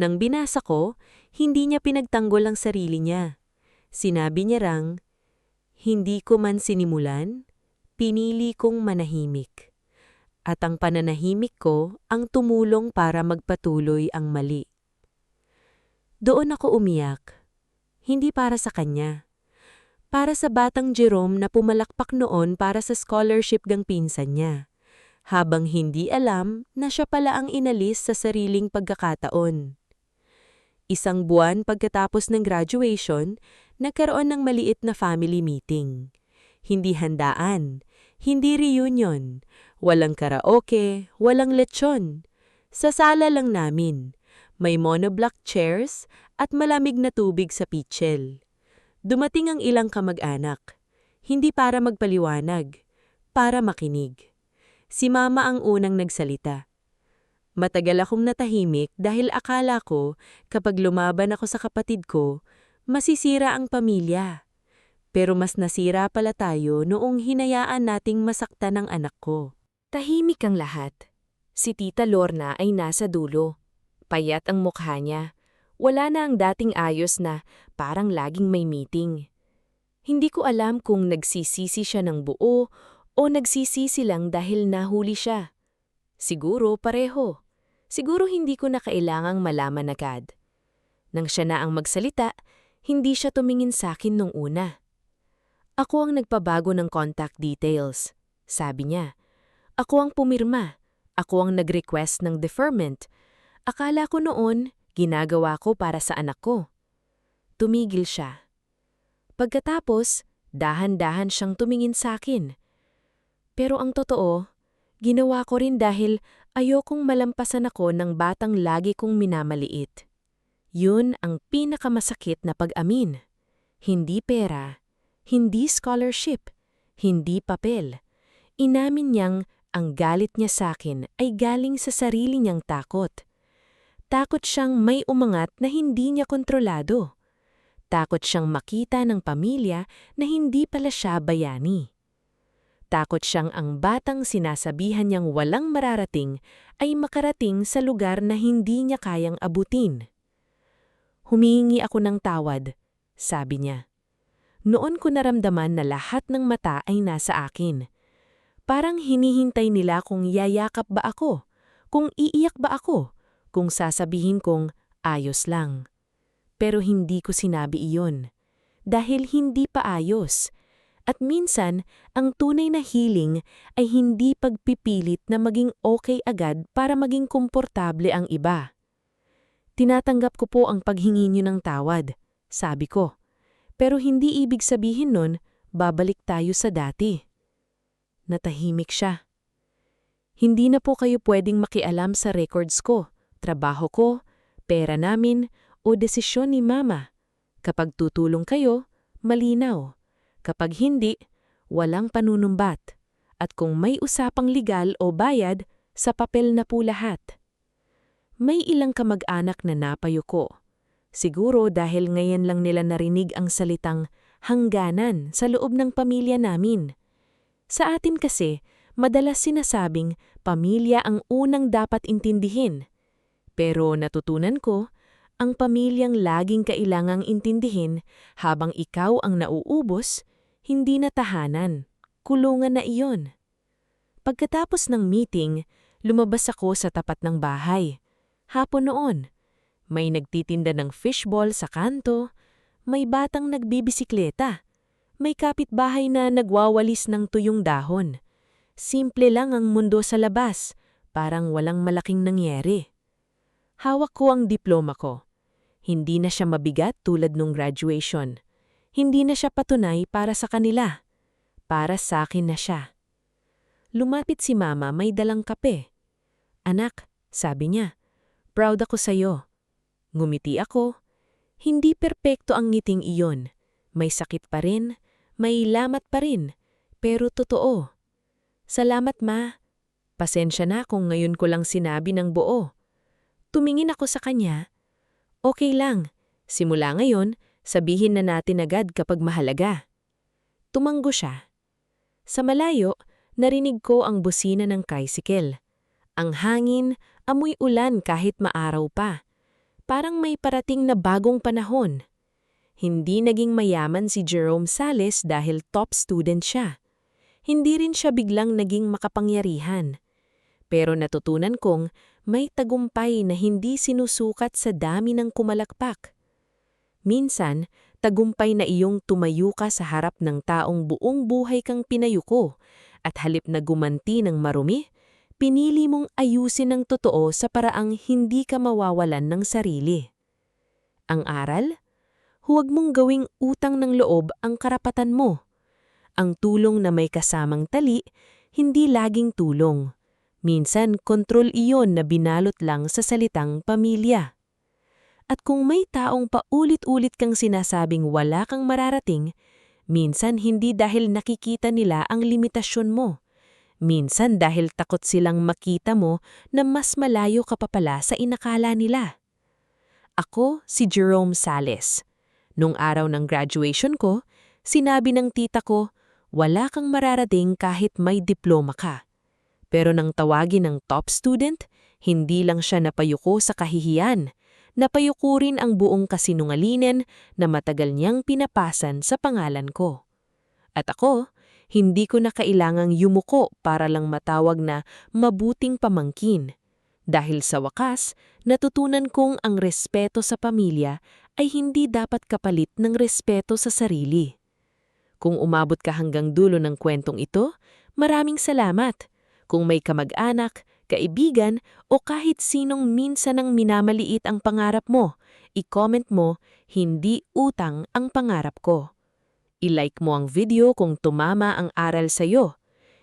Nang binasa ko, hindi niya pinagtanggol ang sarili niya. Sinabi niya rang, hindi ko man sinimulan, pinili kong manahimik. At ang pananahimik ko ang tumulong para magpatuloy ang mali. Doon ako umiyak. Hindi para sa kanya. Para sa batang Jerome na pumalakpak noon para sa scholarship ng pinsan niya. Habang hindi alam na siya pala ang inalis sa sariling pagkakataon. 1 buwan pagkatapos ng graduation, nagkaroon ng maliit na family meeting. Hindi handaan, hindi reunion, walang karaoke, walang lechon. Sa sala lang namin, may monoblock chairs at malamig na tubig sa pitchel. Dumating ang ilang kamag-anak, hindi para magpaliwanag, para makinig. Si Mama ang unang nagsalita. Matagal akong natahimik dahil akala ko kapag lumaban ako sa kapatid ko, masisira ang pamilya. Pero mas nasira pala tayo noong hinayaan nating masaktan ang anak ko. Tahimik ang lahat. Si Tita Lorna ay nasa dulo. Payat ang mukha niya. Wala na ang dating ayos na parang laging may meeting. Hindi ko alam kung nagsisisi siya ng buo O nagsisisi lang dahil nahuli siya? Siguro pareho. Siguro hindi ko na kailangang malaman agad. Nang siya na ang magsalita, hindi siya tumingin sa akin nung una. Ako ang nagpabago ng contact details, sabi niya. Ako ang pumirma. Ako ang nag-request ng deferment. Akala ko noon, ginagawa ko para sa anak ko. Tumigil siya. Pagkatapos, dahan-dahan siyang tumingin sa akin. Pero ang totoo, ginawa ko rin dahil ayokong malampasan ako ng batang lagi kong minamaliit. Yun ang pinakamasakit na pag-amin. Hindi pera, hindi scholarship, hindi papel. Inamin niyang ang galit niya sa akin ay galing sa sarili niyang takot. Takot siyang may umangat na hindi niya kontrolado. Takot siyang makita ng pamilya na hindi pala siya bayani. Takot siyang ang batang sinasabihan niyang walang mararating ay makarating sa lugar na hindi niya kayang abutin. Humihingi ako ng tawad, sabi niya. Noon ko naramdaman na lahat ng mata ay nasa akin. Parang hinihintay nila kung yayakap ba ako, kung iiyak ba ako, kung sasabihin kong ayos lang. Pero hindi ko sinabi iyon. Dahil hindi pa ayos. At minsan, ang tunay na healing ay hindi pagpipilit na maging okay agad para maging komportable ang iba. Tinatanggap ko po ang paghingi niyo ng tawad, sabi ko. Pero hindi ibig sabihin nun, babalik tayo sa dati. Natahimik siya. Hindi na po kayo pwedeng makialam sa records ko, trabaho ko, pera namin, o desisyon ni Mama. Kapag tutulong kayo, malinaw. Kapag hindi, walang panunumbat. At kung may usapang legal o bayad, sa papel na po lahat. May ilang kamag-anak na napayuko. Siguro dahil ngayon lang nila narinig ang salitang hangganan sa loob ng pamilya namin. Sa atin kasi, madalas sinasabing pamilya ang unang dapat intindihin. Pero natutunan ko, ang pamilyang laging kailangang intindihin habang ikaw ang nauubos, hindi na tahanan, kulungan na iyon. Pagkatapos ng meeting, lumabas ako sa tapat ng bahay. Hapon noon, may nagtitinda ng fishball sa kanto, may batang nagbibisikleta, may kapitbahay na nagwawalis ng tuyong dahon. Simple lang ang mundo sa labas, parang walang malaking nangyari. Hawak ko ang diploma ko. Hindi na siya mabigat tulad nung graduation. Hindi na siya patunay para sa kanila. Para sa akin na siya. Lumapit si Mama may dalang kape. Anak, sabi niya, proud ako sa'yo. Ngumiti ako. Hindi perpekto ang ngiting iyon. May sakit pa rin, may lamat pa rin, pero totoo. Salamat, Ma. Pasensya na kung ngayon ko lang sinabi ng buo. Tumingin ako sa kanya. Okay lang. Simula ngayon, sabihin na natin agad kapag mahalaga. Tumanggo siya. Sa malayo, narinig ko ang busina ng tricycle. Ang hangin, amoy ulan kahit maaraw pa. Parang may parating na bagong panahon. Hindi naging mayaman si Jerome Sales dahil top student siya. Hindi rin siya biglang naging makapangyarihan. Pero natutunan kong may tagumpay na hindi sinusukat sa dami ng kumalakpak. Minsan, tagumpay na iyong tumayo ka sa harap ng taong buong buhay kang pinayuko at halip na gumanti ng marumi, pinili mong ayusin ng totoo sa paraang hindi ka mawawalan ng sarili. Ang aral? Huwag mong gawing utang ng loob ang karapatan mo. Ang tulong na may kasamang tali, hindi laging tulong. Minsan, kontrol iyon na binalot lang sa salitang pamilya. At kung may taong paulit-ulit kang sinasabing wala kang mararating, minsan hindi dahil nakikita nila ang limitasyon mo. Minsan dahil takot silang makita mo na mas malayo ka pa pala sa inakala nila. Ako si Jerome Sales. Nung araw ng graduation ko, sinabi ng tita ko, wala kang mararating kahit may diploma ka. Pero nang tawagin ng top student, hindi lang siya napayuko sa kahihiyan. Napayuko rin ang buong kasinungalingan na matagal niyang pinapasan sa pangalan ko. At ako, Hindi ko na kailangang yumuko para lang matawag na mabuting pamangkin. Dahil sa wakas, natutunan kong ang respeto sa pamilya ay hindi dapat kapalit ng respeto sa sarili. Kung umabot ka hanggang dulo ng kwentong ito, maraming salamat. Kung may kamag-anak, kaibigan o kahit sinong minsan ang minamaliit ang pangarap mo, i-comment mo, hindi utang ang pangarap ko. I-like mo ang video kung tumama ang aral sa'yo.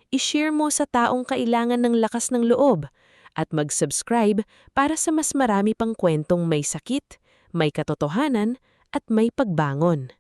I-share mo sa taong kailangan ng lakas ng loob. At mag-subscribe para sa mas marami pang kwentong may sakit, may katotohanan at may pagbangon.